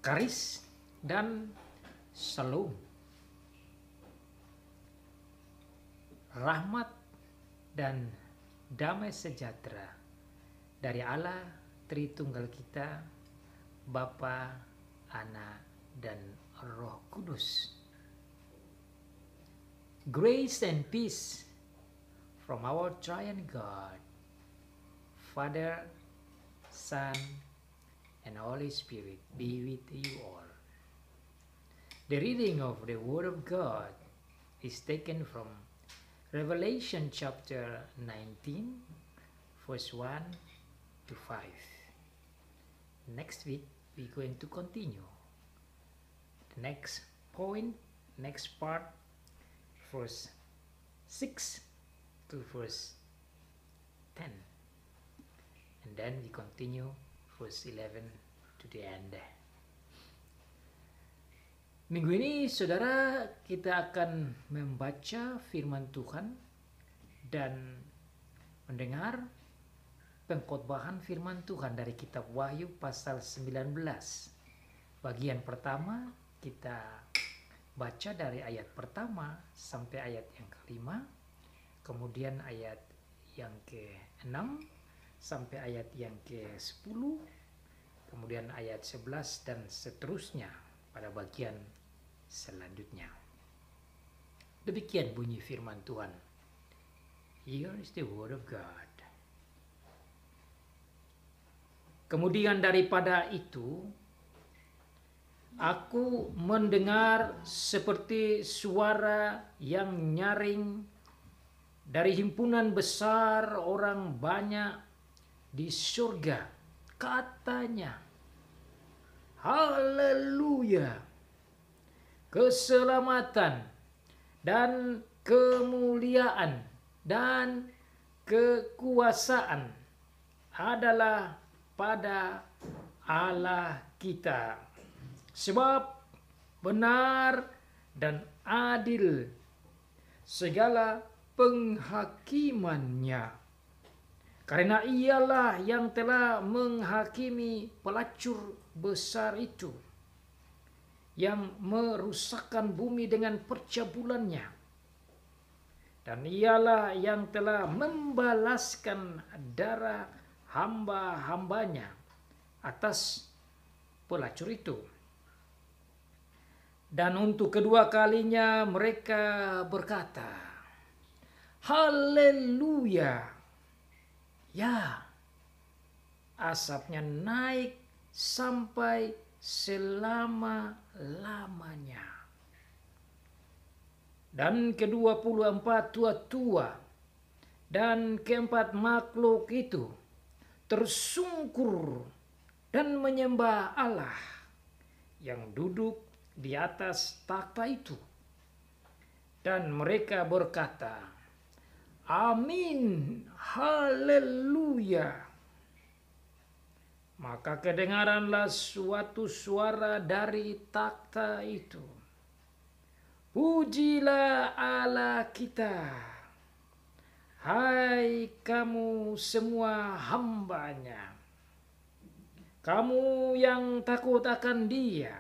Karis dan Shalom. Rahmat dan damai sejahtera dari Allah Tritunggal kita, Bapa, Anak, dan Roh Kudus. Grace and peace from our triune God, Father, Son, and Holy Spirit be with you all. The reading of the Word of God is taken from Revelation chapter 19, verse 1 to 5. Next week, we're going to continue. The next point, next part, verse 6 to verse 10. And then we continue verse 11 to the end. Minggu ini saudara kita akan membaca firman Tuhan dan mendengar pengkhotbahan firman Tuhan dari kitab Wahyu pasal 19. Bagian pertama kita baca dari ayat pertama sampai ayat yang kelima, kemudian ayat yang ke-6 sampai ayat yang ke-10, kemudian ayat 11 dan seterusnya pada bagian selanjutnya. Demikian bunyi firman Tuhan. Here is the word of God. Kemudian daripada itu, aku mendengar seperti suara yang nyaring dari himpunan besar orang banyak di surga. Katanya, haleluya! Keselamatan dan kemuliaan dan kekuasaan adalah pada Allah kita. Sebab benar dan adil segala penghakimannya. Karena ialah yang telah menghakimi pelacur besar itu, yang merusakkan bumi dengan percabulannya. Dan ialah yang telah membalaskan darah hamba-hambanya atas pelacur itu. Dan untuk kedua kalinya mereka berkata, haleluya! Ya, asapnya naik sampai selama-lamanya. Dan ke-24 tua-tua dan keempat makhluk itu tersungkur dan menyembah Allah yang duduk di atas takhta itu. Dan mereka berkata, amin, haleluya. Maka kedengaranlah suatu suara dari takhta itu. Pujilah Allah kita, hai kamu semua hambanya, kamu yang takut akan Dia,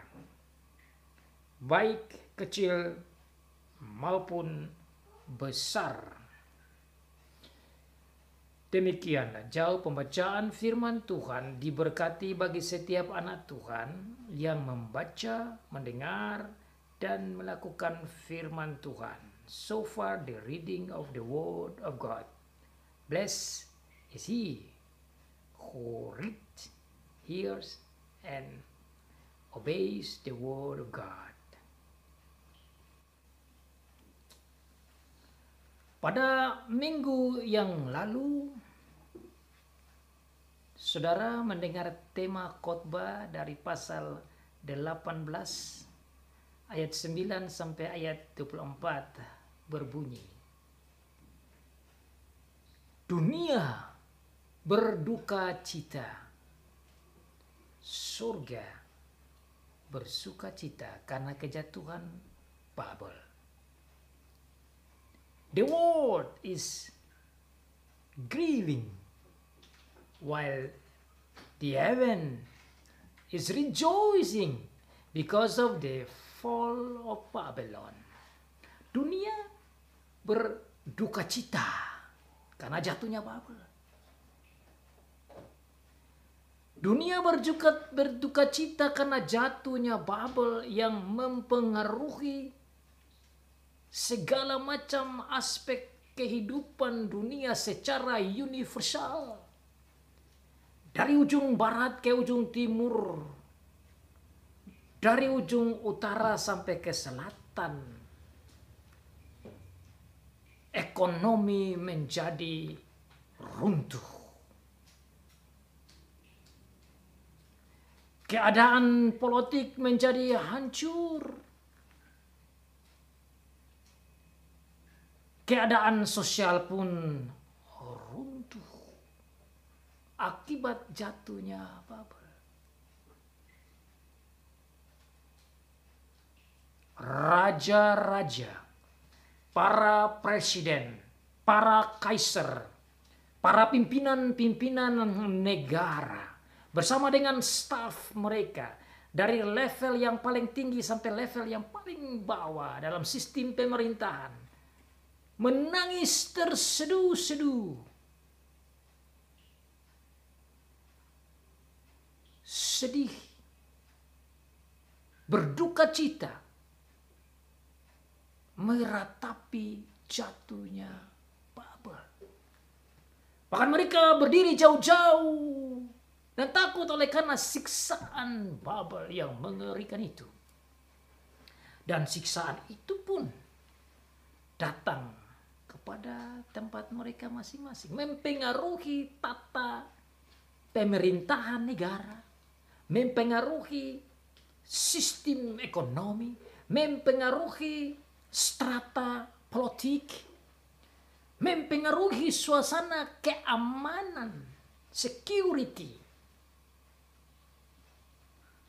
baik kecil maupun besar. Demikianlah jauh pembacaan firman Tuhan. Diberkati bagi setiap anak Tuhan yang membaca, mendengar, dan melakukan firman Tuhan. So far the reading of the word of God. Blessed is he who reads, hears, and obeys the word of God. Pada minggu yang lalu, saudara mendengar tema khotbah dari pasal 18 ayat 9 sampai ayat 24 berbunyi, dunia berduka cita, surga bersuka cita karena kejatuhan Babel. The world is grieving while the heaven is rejoicing Because of the fall of Babylon. Dunia berduka cita karena jatuhnya Babel. Dunia berduka cita karena jatuhnya Babel yang mempengaruhi segala macam aspek kehidupan dunia secara universal. Dari ujung barat ke ujung timur, dari ujung utara sampai ke selatan, ekonomi menjadi runtuh. Keadaan politik menjadi hancur. Keadaan sosial pun runtuh akibat jatuhnya Babel. Raja-raja, para presiden, para kaisar, para pimpinan-pimpinan negara bersama dengan staf mereka dari level yang paling tinggi sampai level yang paling bawah dalam sistem pemerintahan menangis terseduh-seduh, sedih, berduka cita, meratapi jatuhnya Babel. Bahkan mereka berdiri jauh-jauh dan takut oleh karena siksaan Babel yang mengerikan itu. Dan siksaan itu pun datang kepada tempat mereka masing-masing, mempengaruhi tata pemerintahan negara, mempengaruhi sistem ekonomi, mempengaruhi strata politik, mempengaruhi suasana keamanan, security,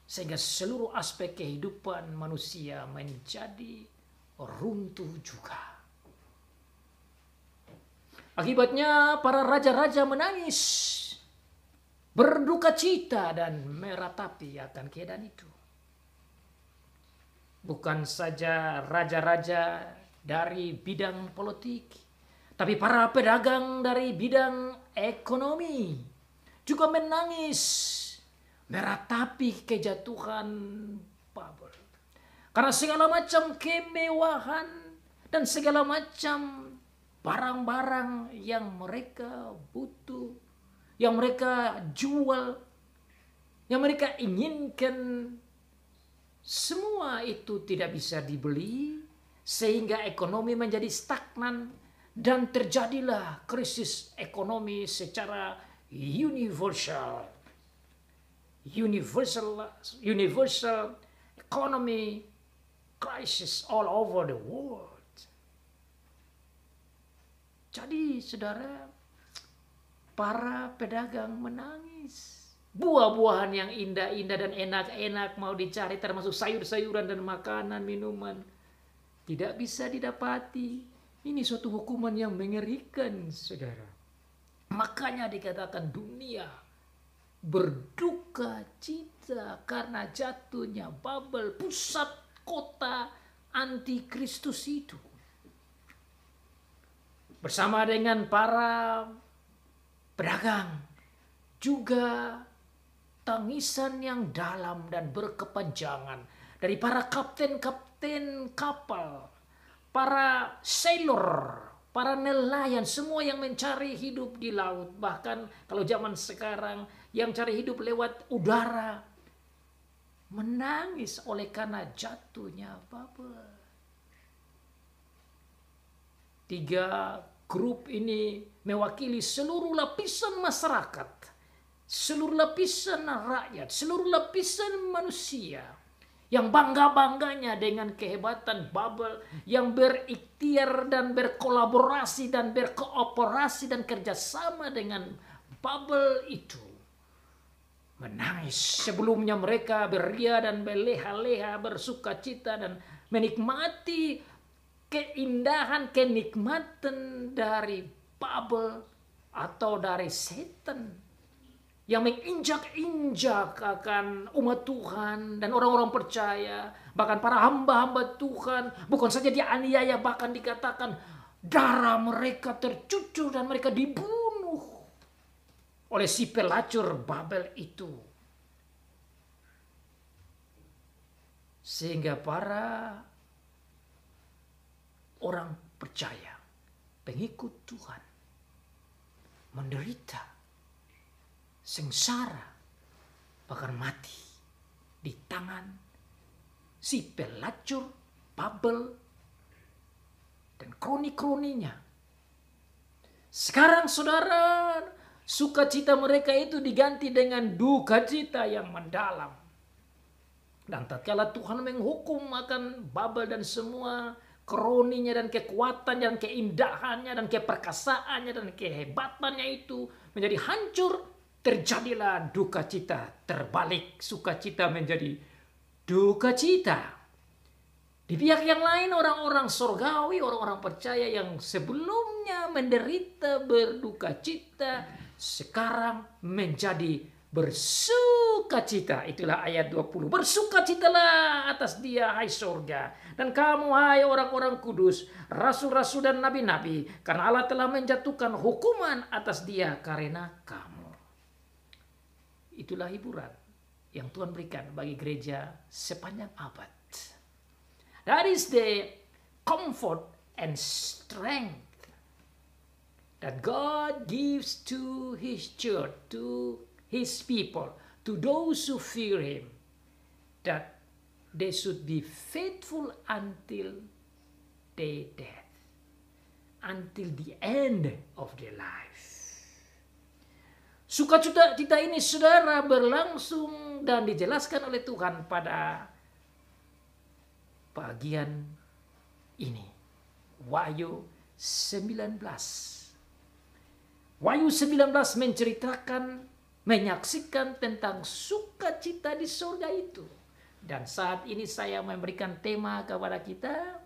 sehingga seluruh aspek kehidupan manusia menjadi runtuh juga. Akibatnya para raja-raja menangis, berduka cita dan meratapi akan keadaan itu. Bukan saja raja-raja dari bidang politik, tapi para pedagang dari bidang ekonomi juga menangis, meratapi kejatuhan Babel. Karena segala macam kemewahan dan segala macam barang-barang yang mereka butuh, yang mereka jual, yang mereka inginkan, semua itu tidak bisa dibeli, sehingga ekonomi menjadi stagnan dan terjadilah krisis ekonomi secara universal. Universal economy crisis all over the world. Jadi saudara, para pedagang menangis. Buah-buahan yang indah-indah dan enak-enak mau dicari, termasuk sayur-sayuran dan makanan, minuman, tidak bisa didapati. Ini suatu hukuman yang mengerikan, saudara. Makanya dikatakan dunia berduka cita karena jatuhnya Babel, pusat kota antikristus itu. Bersama dengan para pedagang, juga tangisan yang dalam dan berkepanjangan dari para kapten-kapten kapal, para sailor, para nelayan, semua yang mencari hidup di laut. Bahkan kalau zaman sekarang yang cari hidup lewat udara, menangis oleh karena jatuhnya Babel. 3 grup ini mewakili seluruh lapisan masyarakat, seluruh lapisan rakyat, seluruh lapisan manusia yang bangga-bangganya dengan kehebatan Babel, yang berikhtiar dan berkolaborasi dan berkooperasi dan kerjasama dengan Babel itu. Menangis. Sebelumnya mereka beria dan berleha-leha, bersuka cita dan menikmati keindahan, kenikmatan dari Babel atau dari setan. yang menginjak-injak akan umat Tuhan dan orang-orang percaya, bahkan para hamba-hamba Tuhan, bukan saja dianiaya, bahkan dikatakan darah mereka tercucur dan mereka dibunuh oleh si pelacur Babel itu. Sehingga para orang percaya, pengikut Tuhan, menderita, sengsara, bahkan mati di tangan si pelacur Babel dan kroni-kroninya. Sekarang saudara, sukacita mereka itu diganti dengan duka cita yang mendalam. Dan tatkala Tuhan menghukum akan Babel dan semua kroninya dan kekuatannya dan keindahannya dan keperkasaannya dan kehebatannya itu menjadi hancur, terjadilah duka cita, terbalik sukacita menjadi duka cita. Di pihak yang lain orang-orang surgawi, orang-orang percaya yang sebelumnya menderita berduka cita, sekarang menjadi bersukacita. Itulah ayat 20. Bersukacitalah atas dia, hai surga. Dan kamu, hai orang-orang kudus, rasul-rasul dan nabi-nabi, karena Allah telah menjatuhkan hukuman atas dia karena kamu. Itulah hiburan yang Tuhan berikan bagi gereja sepanjang abad. That is the comfort and strength that God gives to His church, to His people, to those who fear Him, that they should be faithful until their death, until the end of their life. Sukacita ini saudara berlangsung dan dijelaskan oleh Tuhan pada bagian ini. Wahyu 19. Wahyu 19 menceritakan, menyaksikan tentang sukacita di surga itu. Dan saat ini saya memberikan tema kepada kita,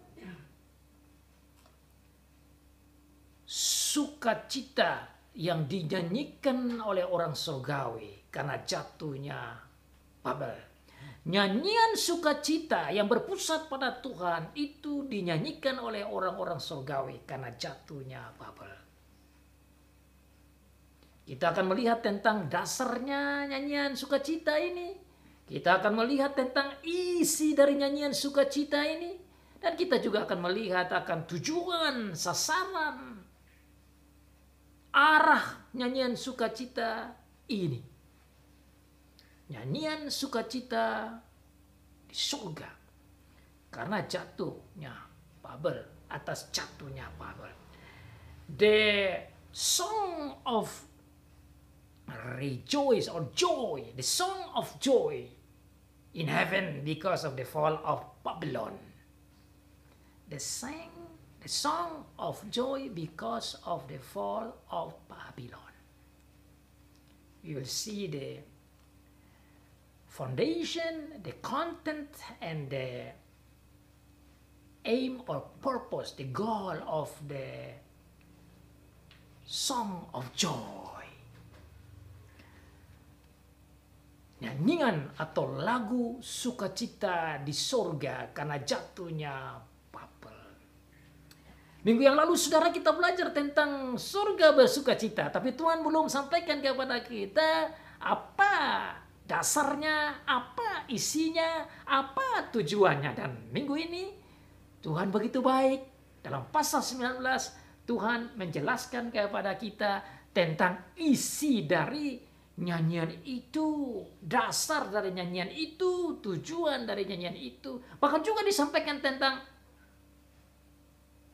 sukacita yang dinyanyikan oleh orang surgawi karena jatuhnya Babel. Nyanyian sukacita yang berpusat pada Tuhan itu dinyanyikan oleh orang-orang surgawi karena jatuhnya Babel. Kita akan melihat tentang dasarnya nyanyian sukacita ini. Kita akan melihat tentang isi dari nyanyian sukacita ini. Dan kita juga akan melihat akan tujuan, sasaran, arah nyanyian sukacita ini. Nyanyian sukacita di surga karena jatuhnya Babel, atas jatuhnya Babel. The song of rejoice or joy, the song of joy in heaven because of the fall of Babylon. The song of joy because of the fall of Babylon. You will see the foundation, the content, and the aim or purpose, the goal of the song of joy. Nyanyian atau lagu sukacita di surga karena jatuhnya Babel. Minggu yang lalu saudara kita belajar tentang surga bersukacita, tapi Tuhan belum sampaikan kepada kita apa dasarnya, apa isinya, apa tujuannya. Dan minggu ini Tuhan begitu baik. Dalam pasal 19 Tuhan menjelaskan kepada kita tentang isi dari nyanyian itu, dasar dari nyanyian itu, tujuan dari nyanyian itu. Bahkan juga disampaikan tentang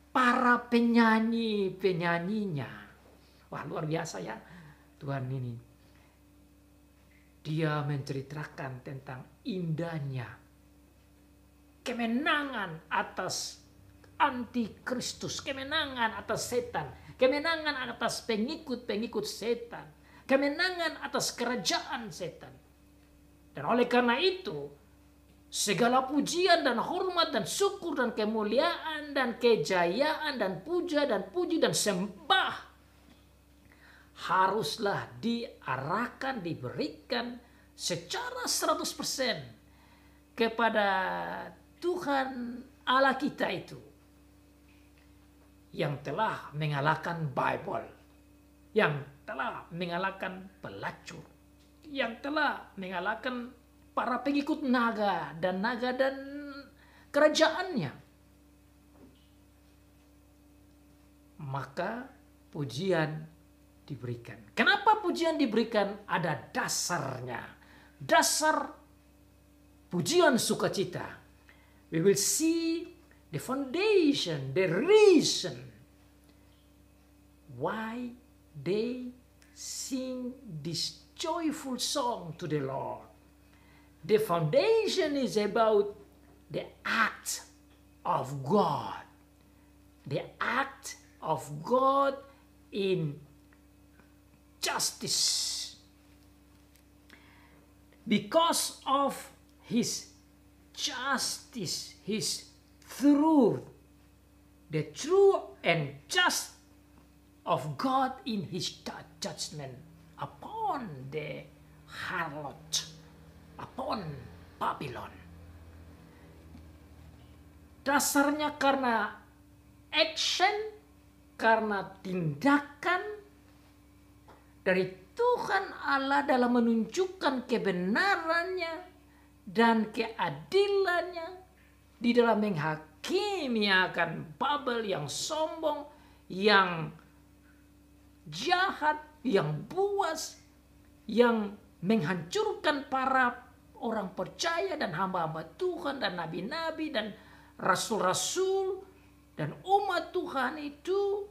para penyanyi-penyanyinya. Wah, luar biasa ya Tuhan ini. Dia menceritakan tentang indahnya kemenangan atas antikristus, kemenangan atas setan, kemenangan atas pengikut-pengikut setan, kemenangan atas kerajaan setan. Dan oleh karena itu, segala pujian dan hormat dan syukur dan kemuliaan dan kejayaan dan puja dan puji dan sembah haruslah diarahkan, diberikan secara 100% kepada Tuhan Allah kita itu, yang telah mengalahkan Bible, yang telah mengalahkan pelacur, yang telah mengalahkan para pengikut naga dan kerajaannya. Maka pujian diberikan. Kenapa pujian diberikan? Ada dasarnya. Dasar pujian sukacita. We will see the foundation, the reason why they sing this joyful song to the Lord. The foundation is about the act of God. The act of God in justice. Because of His justice, His truth, the true and just of God in His judgment upon the harlot, upon Babylon. Dasarnya karena action, karena tindakan dari Tuhan Allah dalam menunjukkan kebenarannya dan keadilannya di dalam menghakimi akan Babel yang sombong, yang jahat, yang buas, yang menghancurkan para orang percaya dan hamba-hamba Tuhan dan nabi-nabi dan rasul-rasul dan umat Tuhan itu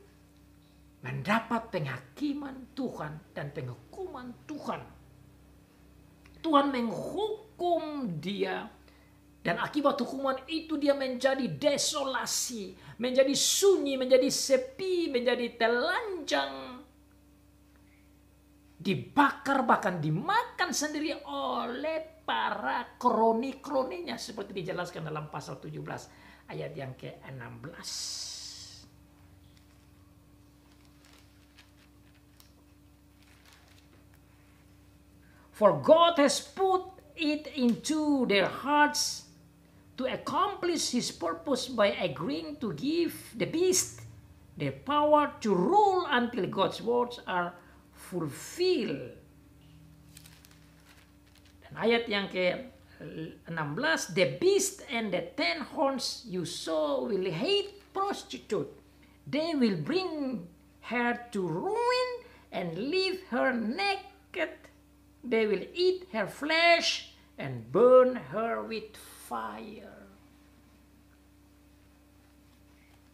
mendapat penghakiman Tuhan dan penghukuman Tuhan. Tuhan menghukum dia, dan akibat hukuman itu dia menjadi desolasi, menjadi sunyi, menjadi sepi, menjadi telanjang, dibakar bahkan dimakan sendiri oleh para kroni-kroninya, seperti dijelaskan dalam pasal 17 ayat yang ke-16. For God has put it into their hearts to accomplish His purpose by agreeing to give the beast the power to rule until God's words are fulfilled. Dan ayat yang ke-16, the beast and the 10 horns you saw will hate prostitute. They will bring her to ruin and leave her naked. They will eat her flesh and burn her with fire.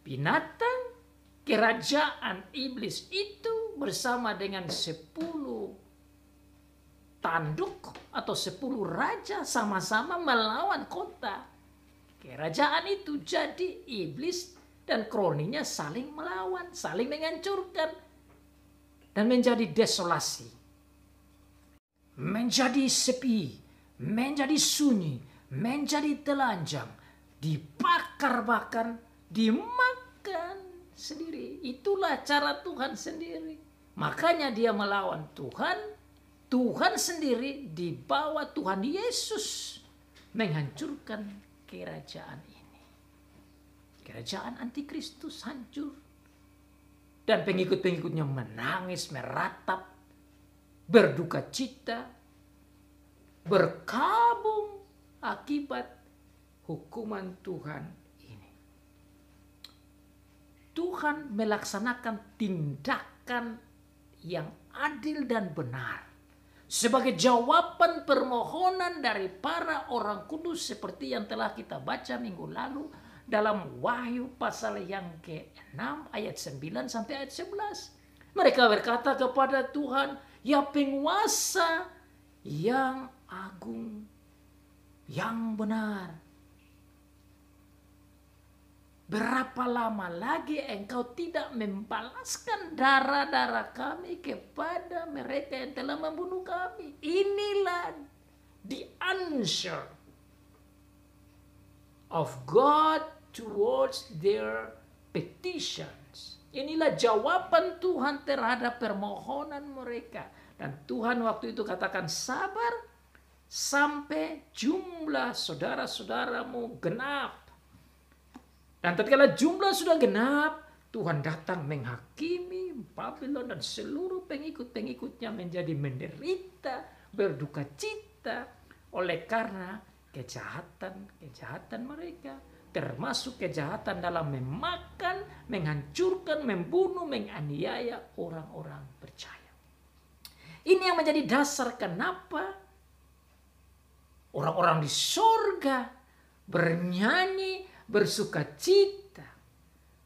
Binatang kerajaan iblis itu bersama dengan 10 tanduk atau 10 raja sama-sama melawan kota. Kerajaan itu jadi iblis dan kroninya saling melawan, saling menghancurkan dan menjadi desolasi. Menjadi sepi, menjadi sunyi, menjadi telanjang, dibakar bahkan dimakan sendiri. Itulah cara Tuhan sendiri. Makanya dia melawan Tuhan. Tuhan sendiri di bawah Tuhan Yesus menghancurkan kerajaan ini. Kerajaan antikristus hancur. Dan pengikut-pengikutnya menangis, meratap, berduka cita, berkabung akibat hukuman Tuhan ini. Tuhan melaksanakan tindakan yang adil dan benar sebagai jawaban permohonan dari para orang kudus, seperti yang telah kita baca minggu lalu dalam Wahyu pasal yang ke-6 ayat 9 sampai ayat 11. Mereka berkata kepada Tuhan, ya penguasa yang agung, yang benar, berapa lama lagi engkau tidak membalaskan darah-darah kami kepada mereka yang telah membunuh kami? Inilah the answer of God towards their petitions. Inilah jawaban Tuhan terhadap permohonan mereka. Dan Tuhan waktu itu katakan sabar sampai jumlah saudara-saudaramu genap. Dan tatkala jumlah sudah genap, Tuhan datang menghakimi Babylon dan seluruh pengikut-pengikutnya menjadi menderita, berduka cita oleh karena kejahatan mereka. Termasuk kejahatan dalam memakan, menghancurkan, membunuh, menganiaya orang-orang percaya. Ini yang menjadi dasar kenapa orang-orang di sorga bernyanyi, bersukacita.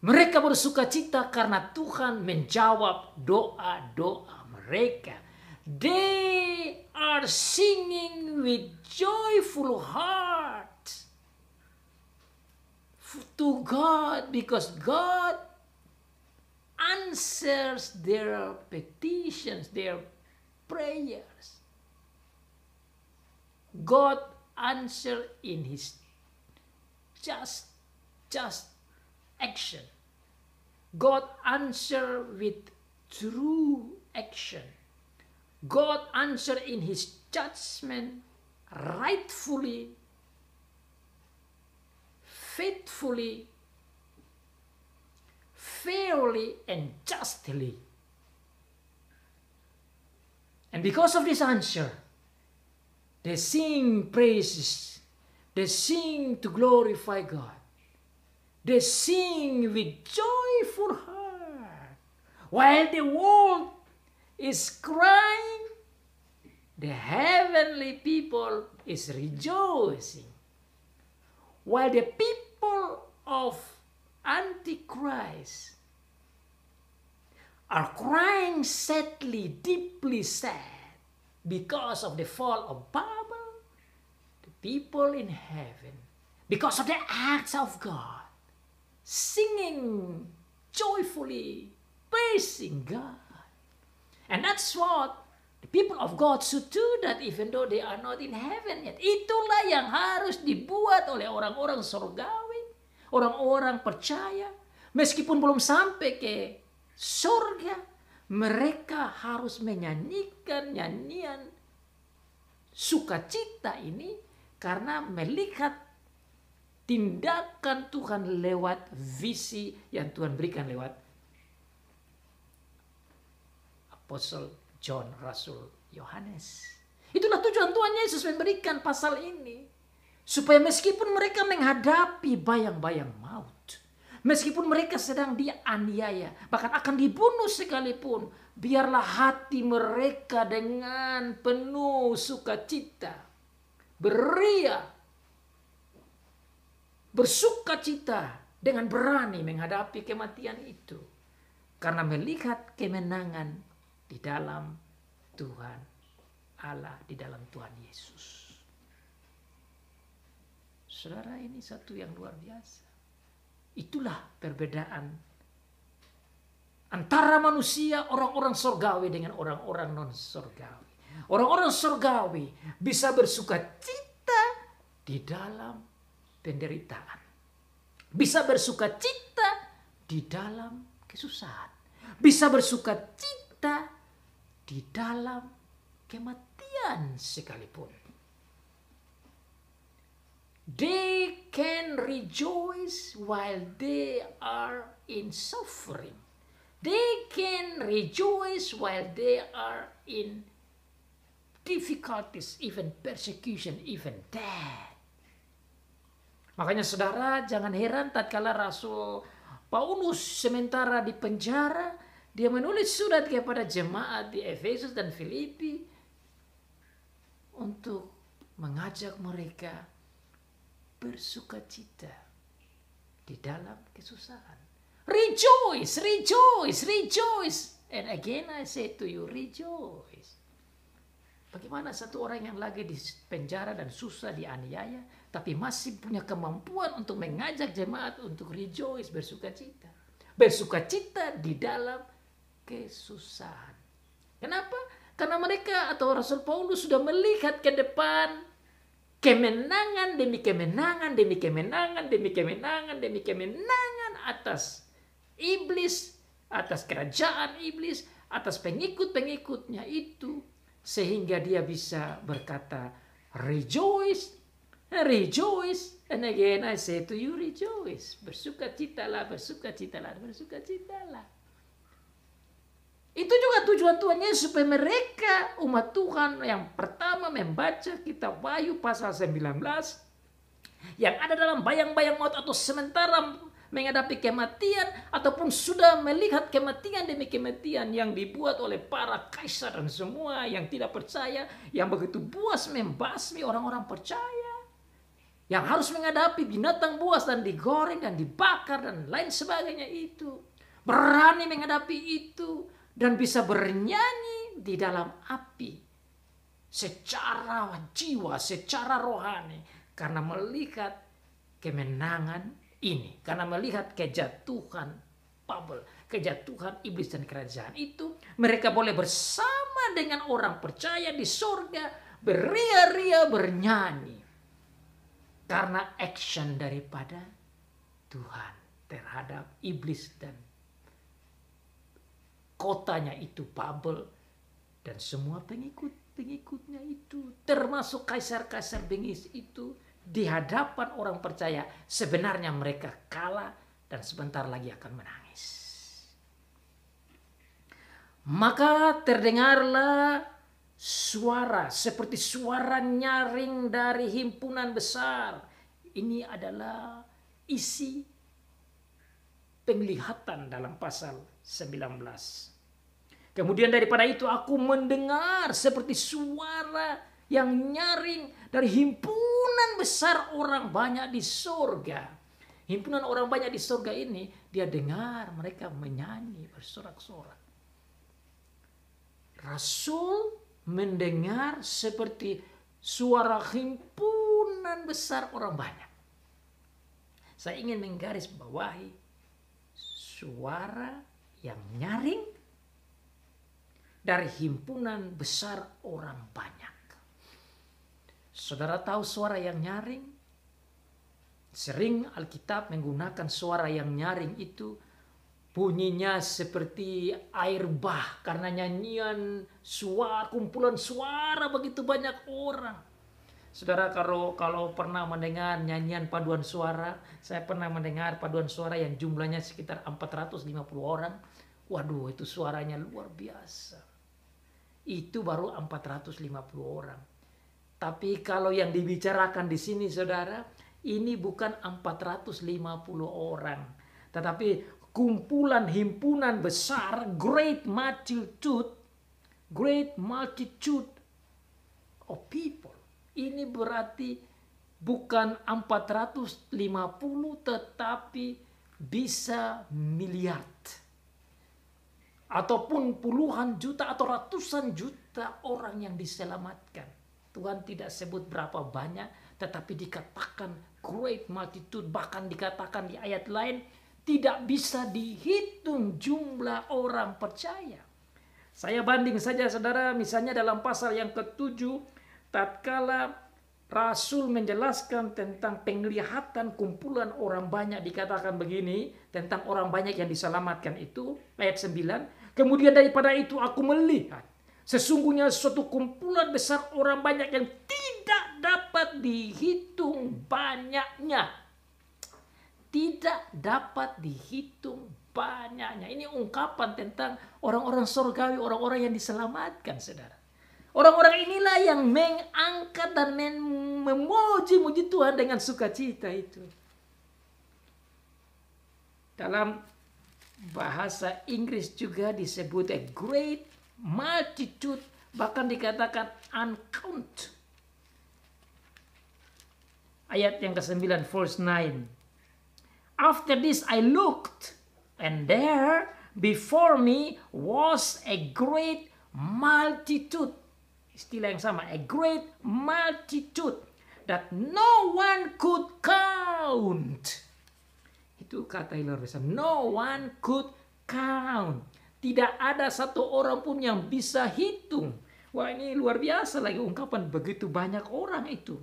Mereka bersukacita karena Tuhan menjawab doa-doa mereka. They are singing with joyful heart to God, because God answers their petitions, their prayers. God answers in His just action. God answers with true action. God answers in His judgment rightfully, faithfully, fairly, and justly. And because of this answer, they sing praises. They sing to glorify God. They sing with joyful heart. While the world is crying, the heavenly people is rejoicing. While the people of Antichrist are crying sadly, deeply sad because of the fall of Babel, the people in heaven, because of the acts of God, singing joyfully, praising God. And that's what the people of God should do, that even though they are not in heaven yet. Itulah yang harus dibuat oleh orang-orang surgawi, orang-orang percaya. Meskipun belum sampai ke surga, mereka harus menyanyikan nyanyian sukacita ini karena melihat tindakan Tuhan lewat visi yang Tuhan berikan lewat Apostle John, Rasul Yohanes. Itulah tujuan Tuhan Yesus memberikan pasal ini. Supaya meskipun mereka menghadapi bayang-bayang maut, meskipun mereka sedang dianiaya, bahkan akan dibunuh sekalipun, biarlah hati mereka dengan penuh sukacita, beria, bersukacita dengan berani menghadapi kematian itu. Karena melihat kemenangan di dalam Tuhan Allah, di dalam Tuhan Yesus. Saudara, ini satu yang luar biasa. Itulah perbedaan antara manusia, orang-orang surgawi dengan orang-orang non-surgawi. Orang-orang surgawi bisa bersukacita di dalam penderitaan. Bisa bersukacita di dalam kesusahan. Bisa bersukacita di dalam kematian sekalipun. They can rejoice while they are in suffering. They can rejoice while they are in difficulties, even persecution, even death. Makanya saudara, jangan heran tatkala Rasul Paulus sementara di penjara, dia menulis surat kepada jemaat di Efesus dan Filipi untuk mengajak mereka bersukacita di dalam kesusahan. Rejoice, rejoice, rejoice. And again I say to you, rejoice. Bagaimana satu orang yang lagi di penjara dan susah dianiaya, tapi masih punya kemampuan untuk mengajak jemaat untuk rejoice, bersukacita. Bersukacita di dalam kesusahan. Kenapa? Karena mereka atau Rasul Paulus sudah melihat ke depan kemenangan demi kemenangan, demi kemenangan, demi kemenangan, demi kemenangan atas iblis atas kerajaan iblis, atas pengikut-pengikutnya itu. Sehingga dia bisa berkata, rejoice, rejoice. And again I say to you, rejoice. Bersukacitalah, bersukacitalah, bersukacitalah. Itu juga tujuan Tuhan Yesus supaya mereka umat Tuhan yang pertama membaca kitab Wahyu pasal 19 yang ada dalam bayang-bayang maut atau sementara menghadapi kematian ataupun sudah melihat kematian demi kematian yang dibuat oleh para kaisar dan semua yang tidak percaya, yang begitu buas membasmi orang-orang percaya, yang harus menghadapi binatang buas dan digoreng dan dibakar dan lain sebagainya itu, berani menghadapi itu dan bisa bernyanyi di dalam api secara jiwa, secara rohani karena melihat kemenangan ini, karena melihat kejatuhan Babel, kejatuhan iblis dan kerajaan itu, mereka boleh bersama dengan orang percaya di sorga beria-ria bernyanyi karena action daripada Tuhan terhadap iblis dan kotanya itu Babel dan semua pengikut-pengikutnya itu, termasuk kaisar-kaisar bengis itu. Di hadapan orang percaya sebenarnya mereka kalah dan sebentar lagi akan menangis. Maka terdengarlah suara seperti suara nyaring dari himpunan besar. Ini adalah isi penglihatan dalam pasal 19. Kemudian daripada itu aku mendengar seperti suara yang nyaring dari himpunan besar orang banyak di sorga. Himpunan orang banyak di sorga ini, dia dengar mereka menyanyi bersorak-sorak. Rasul mendengar seperti suara himpunan besar orang banyak. Saya ingin menggarisbawahi suara yang nyaring dari himpunan besar orang banyak. Saudara tahu suara yang nyaring? Sering Alkitab menggunakan suara yang nyaring itu bunyinya seperti air bah karena nyanyian suara, kumpulan suara begitu banyak orang. Saudara kalau pernah mendengar nyanyian paduan suara, saya pernah mendengar paduan suara yang jumlahnya sekitar 450 orang. Waduh, itu suaranya luar biasa. Itu baru 450 orang. Tapi kalau yang dibicarakan di sini saudara, ini bukan 450 orang. Tetapi kumpulan himpunan besar, great multitude of people. Ini berarti bukan 450 tetapi bisa miliar. Ataupun puluhan juta atau ratusan juta orang yang diselamatkan. Tuhan tidak sebut berapa banyak, tetapi dikatakan great multitude, bahkan dikatakan di ayat lain tidak bisa dihitung jumlah orang percaya. Saya banding saja saudara, misalnya dalam pasal yang ke-7, tatkala Rasul menjelaskan tentang penglihatan kumpulan orang banyak, dikatakan begini tentang orang banyak yang diselamatkan itu, ayat 9, kemudian daripada itu aku melihat sesungguhnya suatu kumpulan besar orang banyak yang tidak dapat dihitung banyaknya. Tidak dapat dihitung banyaknya. Ini ungkapan tentang orang-orang surgawi, orang-orang yang diselamatkan, saudara. Orang-orang inilah yang mengangkat dan memuji-muji Tuhan dengan sukacita itu. Dalam bahasa Inggris juga disebut a great multitude, bahkan dikatakan uncount. Ayat yang ke-9 verse 9. After this I looked, and there before me was a great multitude. Istilah yang sama, a great multitude that no one could count. Itu kata yang luar biasa. No one could count. Tidak ada satu orang pun yang bisa hitung. Wah, ini luar biasa lagi ungkapan begitu banyak orang itu.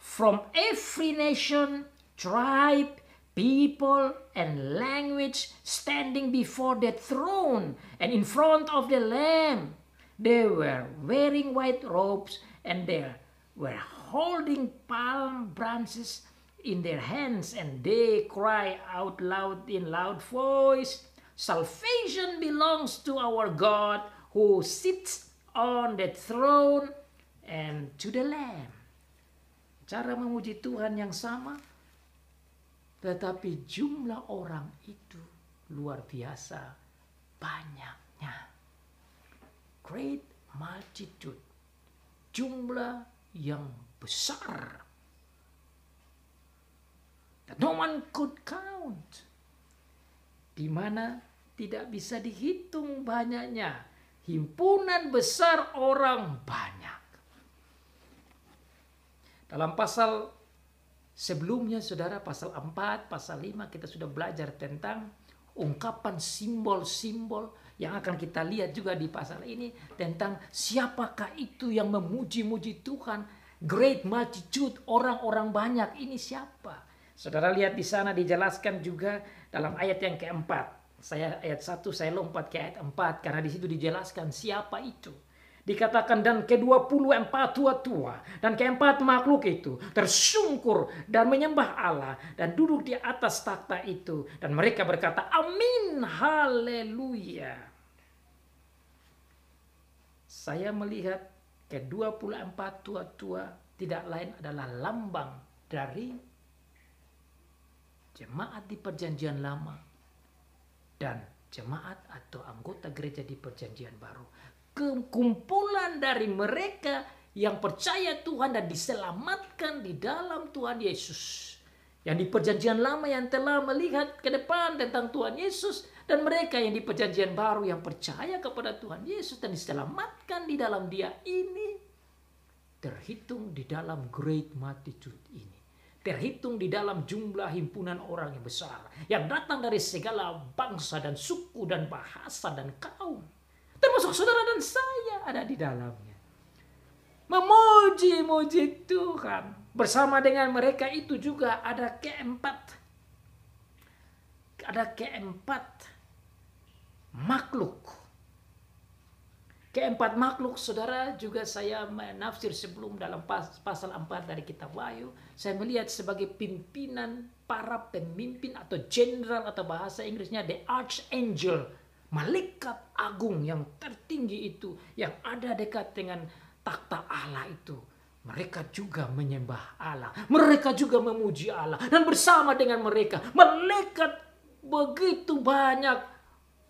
From every nation, tribe, people and language standing before the throne and in front of the Lamb. They were wearing white robes and they were holding palm branches in their hands, and they cry out loud in loud voice, "Salvation belongs to our God who sits on the throne and to the Lamb." Cara memuji Tuhan yang sama, tetapi jumlah orang itu luar biasa banyaknya. Great multitude. Jumlah yang besar. That no one could count. Di mana tidak bisa dihitung banyaknya. Himpunan besar orang banyak. Dalam pasal sebelumnya, saudara, pasal 4, pasal 5, kita sudah belajar tentang ungkapan simbol-simbol yang akan kita lihat juga di pasal ini tentang siapakah itu yang memuji-muji Tuhan. Great multitude, orang-orang banyak, ini siapa? Saudara lihat di sana dijelaskan juga dalam ayat yang keempat. Saya ayat 1, saya lompat ke ayat 4 karena di situ dijelaskan siapa itu. Dikatakan, dan ke-24 tua-tua dan keempat makhluk itu tersungkur dan menyembah Allah dan duduk di atas takhta itu, dan mereka berkata, "Amin, haleluya." Saya melihat ke-24 tua-tua tidak lain adalah lambang dari jemaat di Perjanjian Lama dan jemaat atau anggota gereja di Perjanjian Baru. Kumpulan dari mereka yang percaya Tuhan dan diselamatkan di dalam Tuhan Yesus. Yang di Perjanjian Lama yang telah melihat ke depan tentang Tuhan Yesus, dan mereka yang di Perjanjian Baru yang percaya kepada Tuhan Yesus dan diselamatkan di dalam Dia ini, terhitung di dalam great multitude ini. Terhitung di dalam jumlah himpunan orang yang besar, yang datang dari segala bangsa dan suku dan bahasa dan kaum. Termasuk saudara dan saya ada di dalamnya. Memuji-muji Tuhan. Bersama dengan mereka itu juga ada keempat makhluk. Keempat makhluk, saudara, juga saya menafsir sebelum dalam pasal 4 dari kitab Wahyu. Saya melihat sebagai pimpinan para pemimpin atau jenderal, atau bahasa Inggrisnya the archangel. Malaikat agung yang tertinggi itu, yang ada dekat dengan takhta Allah itu. Mereka juga menyembah Allah. Mereka juga memuji Allah. Dan bersama dengan mereka, malaikat begitu banyak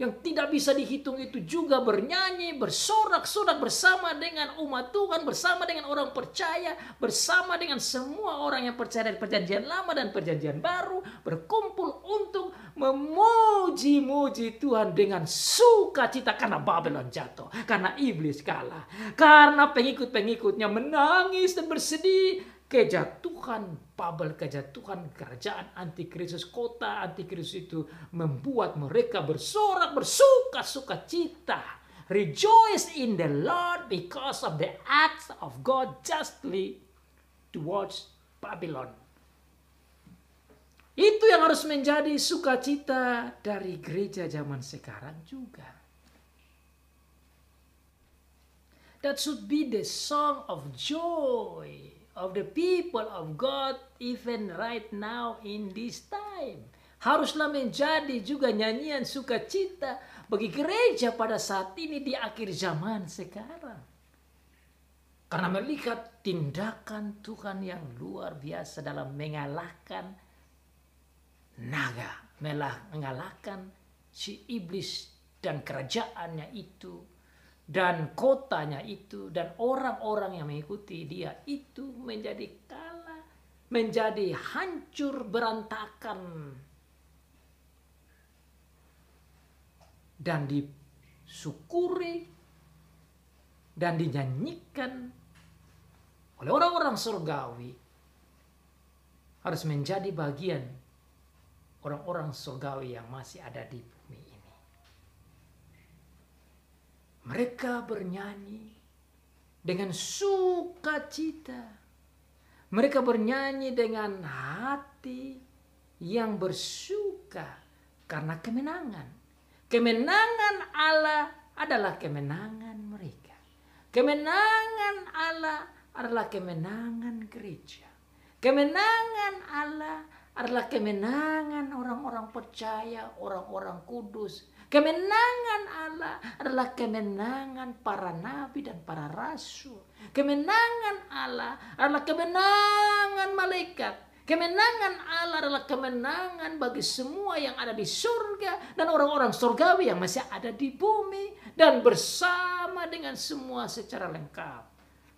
yang tidak bisa dihitung itu juga bernyanyi, bersorak-sorak bersama dengan umat Tuhan, bersama dengan orang percaya, bersama dengan semua orang yang percaya dari Perjanjian Lama dan Perjanjian Baru, berkumpul untuk memuji-muji Tuhan dengan sukacita karena Babylon jatuh, karena iblis kalah, karena pengikut-pengikutnya menangis dan bersedih. Kejatuhan Babel, kejatuhan kerajaan antikristus, kota antikristus itu membuat mereka bersorak, bersuka-suka cita. Rejoice in the Lord because of the acts of God justly towards Babylon. Itu yang harus menjadi sukacita dari gereja zaman sekarang juga. That should be the song of joy of the people of God even right now in this time. Haruslah menjadi juga nyanyian sukacita bagi gereja pada saat ini di akhir zaman sekarang. Karena melihat tindakan Tuhan yang luar biasa dalam mengalahkan naga, mengalahkan si iblis dan kerajaannya itu, dan kotanya itu, dan orang-orang yang mengikuti dia itu menjadi kalah, menjadi hancur berantakan, dan disyukuri dan dinyanyikan oleh orang-orang surgawi. Harus menjadi bagian orang-orang surgawi yang masih ada di bumi ini. Mereka bernyanyi dengan sukacita. Mereka bernyanyi dengan hati yang bersuka karena kemenangan. Kemenangan Allah adalah kemenangan mereka. Kemenangan Allah adalah kemenangan gereja. Kemenangan Allah adalah kemenangan orang-orang percaya, orang-orang kudus. Kemenangan Allah adalah kemenangan para nabi dan para rasul. Kemenangan Allah adalah kemenangan malaikat. Kemenangan Allah adalah kemenangan bagi semua yang ada di surga dan orang-orang surgawi yang masih ada di bumi dan bersama dengan semua secara lengkap.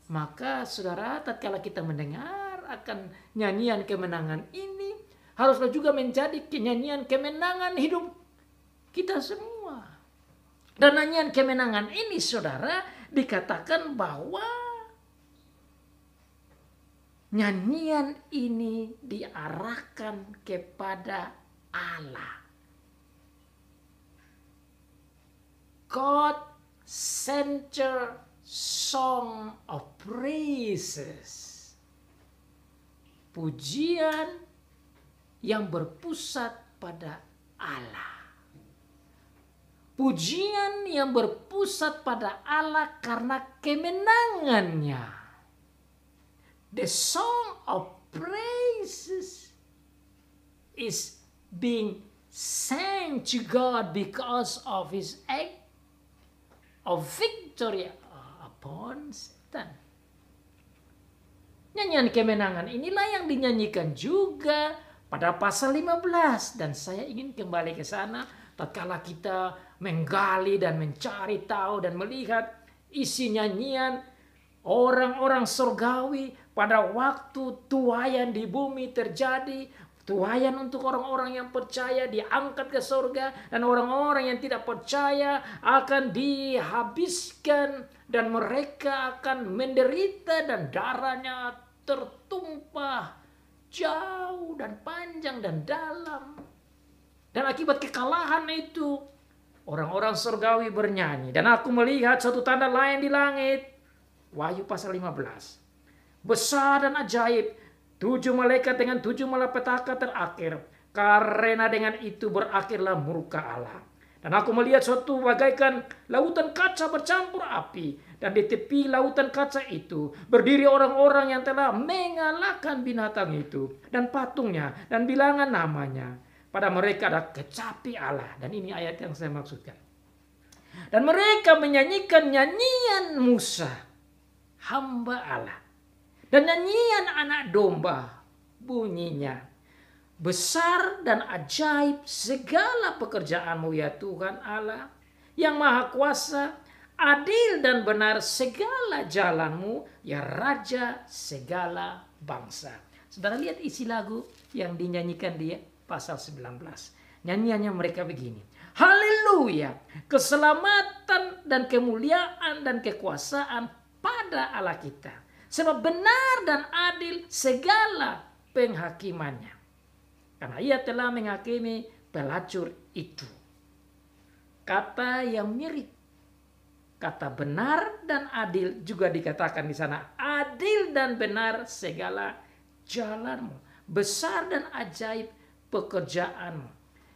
Maka saudara, tatkala kita mendengar akan nyanyian kemenangan ini, haruslah juga menjadi nyanyian kemenangan hidup kita semua. Dan nyanyian kemenangan ini, saudara, dikatakan bahwa nyanyian ini diarahkan kepada Allah. God center song of praises. Pujian yang berpusat pada Allah. Pujian yang berpusat pada Allah karena kemenangannya. The song of praises is being sang to God because of his act of victory upon Satan. Nyanyian kemenangan inilah yang dinyanyikan juga pada pasal 15. Dan saya ingin kembali ke sana tatkala kita menggali dan mencari tahu dan melihat isi nyanyian orang-orang surgawi pada waktu tuaian di bumi terjadi. Tuaian untuk orang-orang yang percaya diangkat ke surga, dan orang-orang yang tidak percaya akan dihabiskan dan mereka akan menderita dan darahnya tertumpah jauh dan panjang dan dalam. Dan akibat kekalahan itu orang-orang surgawi bernyanyi. Dan aku melihat suatu tanda lain di langit. Wahyu pasal 15. Besar dan ajaib. 7 malaikat dengan 7 malapetaka terakhir. Karena dengan itu berakhirlah murka Allah. Dan aku melihat suatu bagaikan lautan kaca bercampur api. Dan di tepi lautan kaca itu berdiri orang-orang yang telah mengalahkan binatang itu. Dan patungnya dan bilangan namanya. Pada mereka ada kecapi Allah. Dan ini ayat yang saya maksudkan. Dan mereka menyanyikan nyanyian Musa, hamba Allah. Dan nyanyian anak domba bunyinya. Besar dan ajaib segala pekerjaanmu ya Tuhan Allah yang maha kuasa. Adil dan benar segala jalanmu ya Raja segala bangsa. Saudara lihat isi lagu yang dinyanyikan dia pasal 19. Nyanyiannya mereka begini. Haleluya, keselamatan dan kemuliaan dan kekuasaan pada Allah kita. Sebab benar dan adil segala penghakimannya. Karena ia telah menghakimi pelacur itu. Kata yang mirip. Kata benar dan adil juga dikatakan di sana. Adil dan benar segala jalanmu. Besar dan ajaib pekerjaanmu.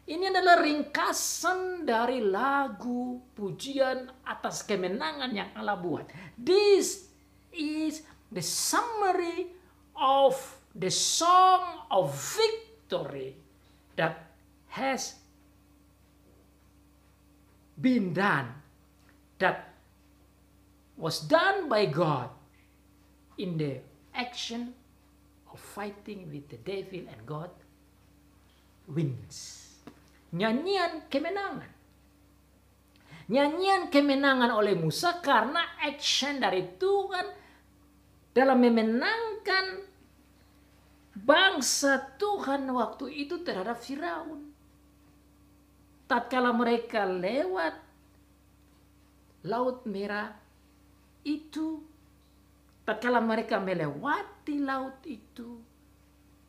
Ini adalah ringkasan dari lagu pujian atas kemenangan yang Allah buat. This is the summary of the song of victory that has been done, that was done by God in the action of fighting with the devil, and God wins. Nyanyian kemenangan. Nyanyian kemenangan oleh Musa karena action dari Tuhan dalam memenangkan bangsa Tuhan waktu itu terhadap Firaun. Tatkala mereka lewat Laut Merah itu, tatkala mereka melewati laut itu,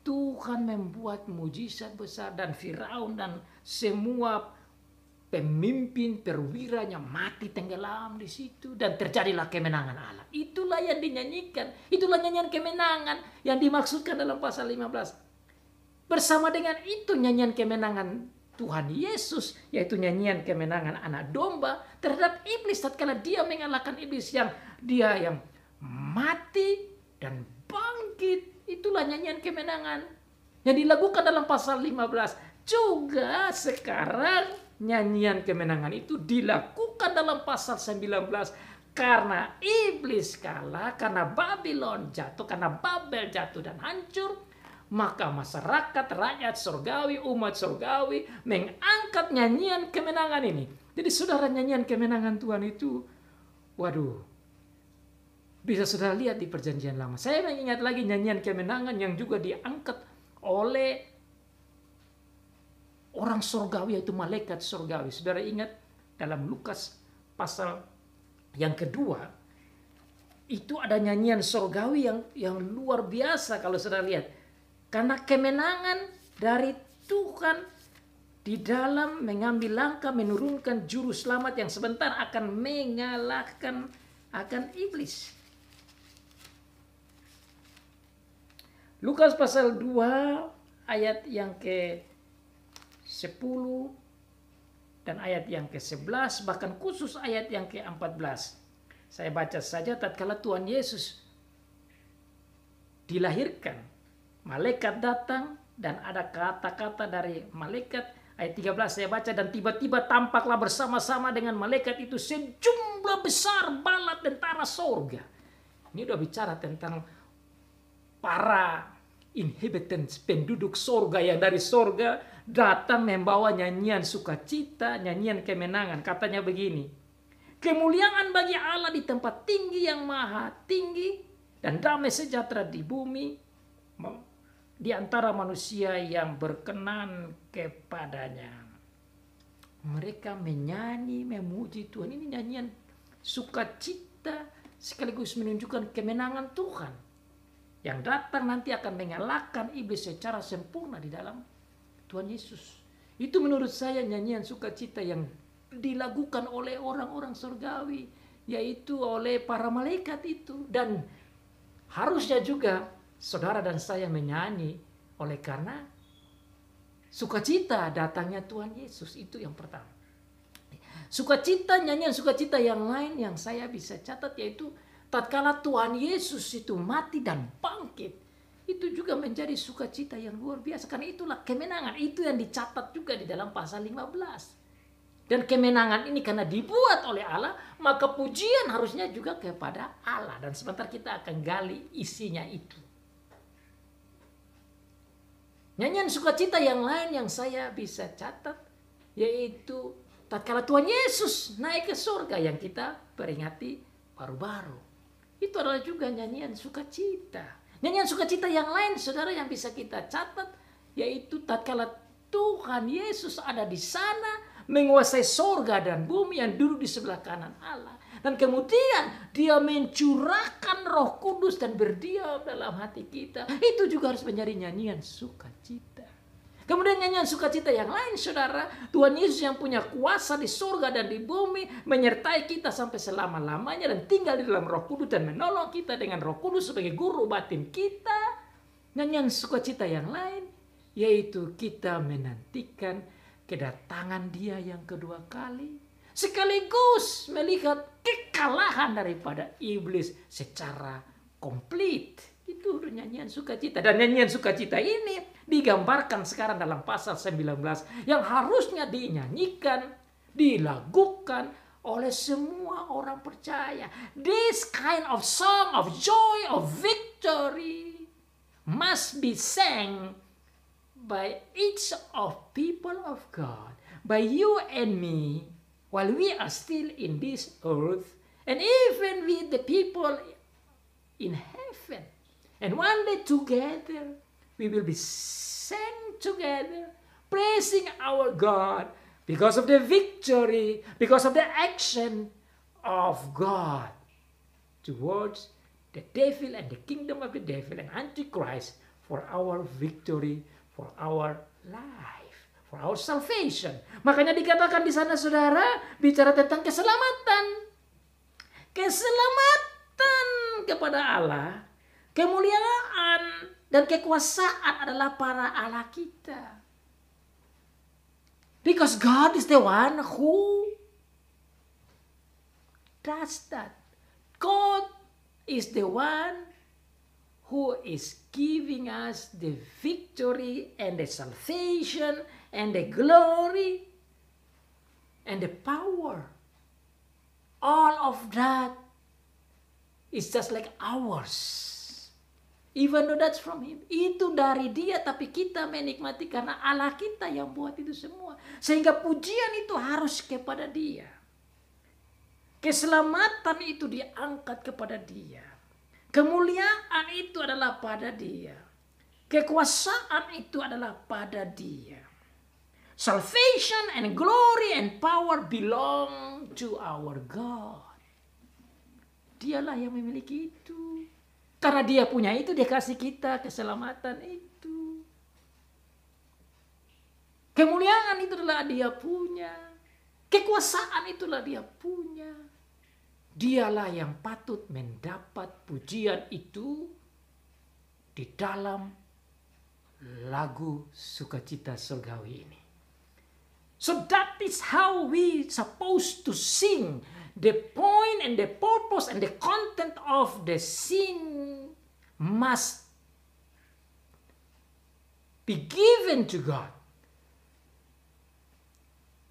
Tuhan membuat mujizat besar dan Firaun dan semua pemimpin perwiranya mati tenggelam di situ dan terjadilah kemenangan Allah. Itulah yang dinyanyikan. Itulah nyanyian kemenangan yang dimaksudkan dalam pasal 15. Bersama dengan itu nyanyian kemenangan Tuhan Yesus, yaitu nyanyian kemenangan anak domba terhadap iblis tatkala dia mengalahkan iblis yang mati dan bangkit. Itulah nyanyian kemenangan yang dilakukan dalam pasal 15. Juga sekarang nyanyian kemenangan itu dilakukan dalam pasal 19. Karena iblis kalah, karena Babylon jatuh, karena Babel jatuh dan hancur, maka masyarakat, rakyat surgawi, umat surgawi mengangkat nyanyian kemenangan ini. Jadi saudara, nyanyian kemenangan Tuhan itu, waduh, bisa saudara lihat di perjanjian lama. Saya mengingat lagi nyanyian kemenangan yang juga diangkat oleh orang surgawi, yaitu malaikat surgawi. Saudara ingat dalam Lukas pasal yang kedua, itu ada nyanyian surgawi yang luar biasa kalau saudara lihat. Karena kemenangan dari Tuhan di dalam mengambil langkah menurunkan juru selamat yang sebentar akan mengalahkan akan iblis. Lukas pasal 2 ayat yang ke-10 dan ayat yang ke-11, bahkan khusus ayat yang ke-14. Saya baca saja. Tatkala Tuhan Yesus dilahirkan, malaikat datang dan ada kata-kata dari malaikat. Ayat 13 saya baca, dan tiba-tiba tampaklah bersama-sama dengan malaikat itu sejumlah besar bala tentara sorga. Ini udah bicara tentang para inhabitants, penduduk sorga yang dari sorga datang membawa nyanyian sukacita, nyanyian kemenangan. Katanya begini, kemuliaan bagi Allah di tempat tinggi yang maha tinggi, dan damai sejahtera di bumi di antara manusia yang berkenan kepadanya. Mereka menyanyi, memuji Tuhan. Ini nyanyian sukacita sekaligus menunjukkan kemenangan Tuhan yang datang nanti akan mengalahkan iblis secara sempurna di dalam Tuhan Yesus. Itu menurut saya nyanyian sukacita yang dilakukan oleh orang-orang surgawi, yaitu oleh para malaikat itu. Dan harusnya juga saudara dan saya menyanyi oleh karena sukacita datangnya Tuhan Yesus. Itu yang pertama. Sukacita, nyanyian sukacita yang lain yang saya bisa catat yaitu tatkala Tuhan Yesus itu mati dan bangkit. Itu juga menjadi sukacita yang luar biasa. Karena itulah kemenangan. Itu yang dicatat juga di dalam pasal 15. Dan kemenangan ini karena dibuat oleh Allah, maka pujian harusnya juga kepada Allah. Dan sebentar kita akan gali isinya itu. Nyanyian sukacita yang lain yang saya bisa catat yaitu tatkala Tuhan Yesus naik ke surga yang kita peringati baru-baru. Itu adalah juga nyanyian sukacita. Nyanyian sukacita yang lain saudara yang bisa kita catat yaitu tatkala Tuhan Yesus ada di sana menguasai surga dan bumi yang duduk di sebelah kanan Allah. Dan kemudian dia mencurahkan Roh Kudus dan berdiam dalam hati kita. Itu juga harus menjadi nyanyian sukacita. Kemudian nyanyian sukacita yang lain saudara. Tuhan Yesus yang punya kuasa di surga dan di bumi menyertai kita sampai selama-lamanya dan tinggal di dalam Roh Kudus dan menolong kita dengan Roh Kudus sebagai guru batin kita. Nyanyian sukacita yang lain yaitu kita menantikan kedatangan dia yang kedua kali. Sekaligus melihat kekalahan daripada iblis secara komplit. Itu nyanyian sukacita. Dan nyanyian sukacita ini digambarkan sekarang dalam pasal 19 yang harusnya dinyanyikan, dilakukan oleh semua orang percaya. This kind of song of joy, of victory must be sang by each of people of God, by you and me, while we are still in this earth, and even with the people in heaven. And one day together, we will be sang together, praising our God because of the victory, because of the action of God towards the devil and the kingdom of the devil and Antichrist for our victory, for our life, for our salvation. Makanya dikatakan di sana saudara, bicara tentang keselamatan. Keselamatan kepada Allah Kemuliaan dan kekuasaan adalah para Allah kita. Because God is the one who does that. God is the one who is giving us the victory and the salvation and the glory and the power. All of that is just like ours. Even though that's from Him. Itu dari Dia, tapi kita menikmati karena Allah kita yang buat itu semua. Sehingga pujian itu harus kepada Dia. Keselamatan itu diangkat kepada Dia. Kemuliaan itu adalah pada Dia. Kekuasaan itu adalah pada Dia. Salvation and glory and power belong to our God. Dialah yang memiliki itu. Karena Dia punya itu, Dia kasih kita keselamatan itu. Kemuliaan itu adalah Dia punya. Kekuasaan itulah Dia punya. Dialah yang patut mendapat pujian itu di dalam lagu sukacita surgawi ini. So that is how we supposed to sing. The point and the purpose and the content of the sing must be given to God.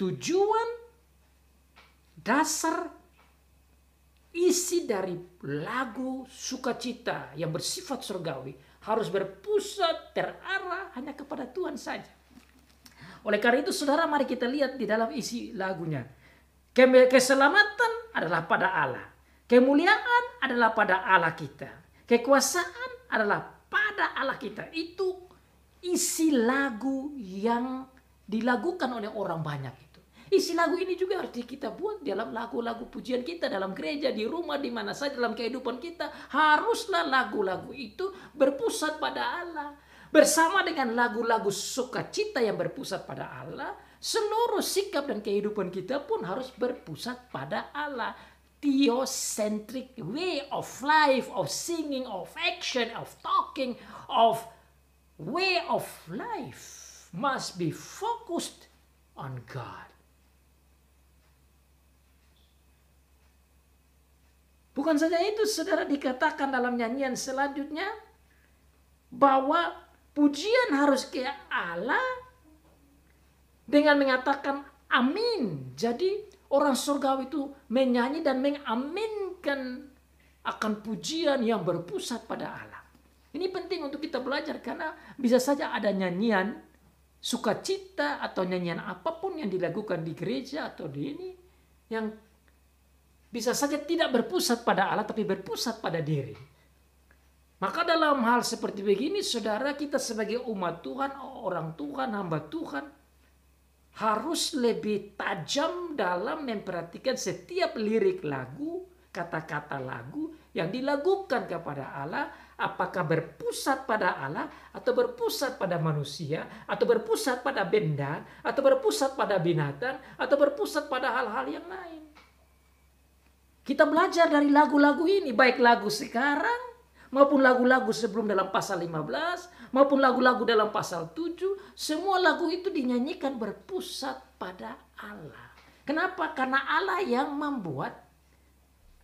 Tujuan, dasar, isi dari lagu sukacita yang bersifat surgawi harus berpusat, terarah hanya kepada Tuhan saja. Oleh karena itu saudara, mari kita lihat di dalam isi lagunya. Keselamatan adalah pada Allah. Kemuliaan adalah pada Allah kita. Kekuasaan adalah pada Allah kita. Itu isi lagu yang dilakukan oleh orang banyak itu. Isi lagu ini juga harus kita buat dalam lagu-lagu pujian kita, dalam gereja, di rumah, di mana saja dalam kehidupan kita. Haruslah lagu-lagu itu berpusat pada Allah. Bersama dengan lagu-lagu sukacita yang berpusat pada Allah, seluruh sikap dan kehidupan kita pun harus berpusat pada Allah. Theocentric way of life, of singing, of action, of talking, of way of life must be focused on God. Bukan saja itu, saudara, dikatakan dalam nyanyian selanjutnya bahwa pujian harus ke Allah dengan mengatakan amin. Jadi orang surgawi itu menyanyi dan mengaminkan akan pujian yang berpusat pada Allah. Ini penting untuk kita belajar karena bisa saja ada nyanyian sukacita atau nyanyian apapun yang dilakukan di gereja atau di ini yang bisa saja tidak berpusat pada Allah tapi berpusat pada diri. Maka dalam hal seperti begini, saudara, kita sebagai umat Tuhan, orang Tuhan, hamba Tuhan, harus lebih tajam dalam memperhatikan setiap lirik lagu, kata-kata lagu yang dilakukan kepada Allah, apakah berpusat pada Allah, atau berpusat pada manusia, atau berpusat pada benda, atau berpusat pada binatang, atau berpusat pada hal-hal yang lain. Kita belajar dari lagu-lagu ini, baik lagu sekarang, maupun lagu-lagu sebelum dalam pasal 15, maupun lagu-lagu dalam pasal 7, semua lagu itu dinyanyikan berpusat pada Allah. Kenapa? Karena Allah yang membuat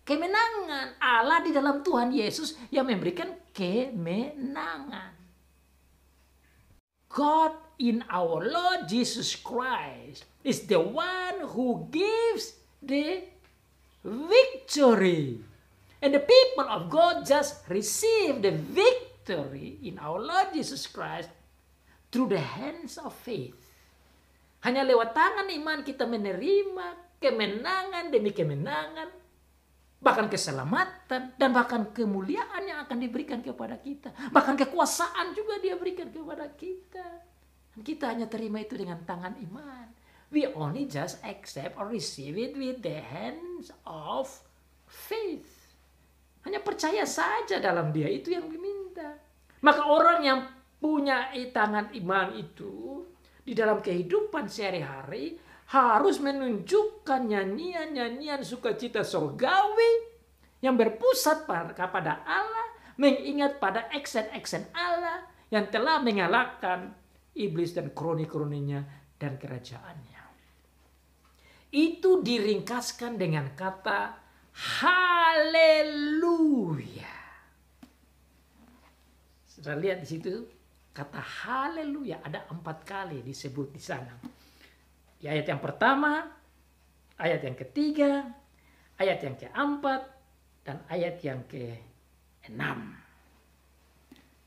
kemenangan. Allah di dalam Tuhan Yesus yang memberikan kemenangan. God in our Lord Jesus Christ is the one who gives the victory. And the people of God just receive the victory in our Lord Jesus Christ through the hands of faith. Hanya lewat tangan iman kita menerima kemenangan demi kemenangan, bahkan keselamatan dan bahkan kemuliaan yang akan diberikan kepada kita. Bahkan kekuasaan juga Dia berikan kepada kita. Dan kita hanya terima itu dengan tangan iman. We only just accept or receive it with the hands of faith. Hanya percaya saja dalam Dia, itu yang diminta. Maka orang yang punya tangan iman itu di dalam kehidupan sehari-hari harus menunjukkan nyanyian-nyanyian sukacita surgawi yang berpusat kepada Allah, mengingat pada aksen-aksen Allah yang telah mengalahkan iblis dan kroni-kroninya dan kerajaannya. Itu diringkaskan dengan kata haleluya. Sudah lihat di situ kata haleluya ada 4 kali disebut di sana. Di ayat yang pertama, ayat yang ketiga, ayat yang keempat, dan ayat yang ke-6.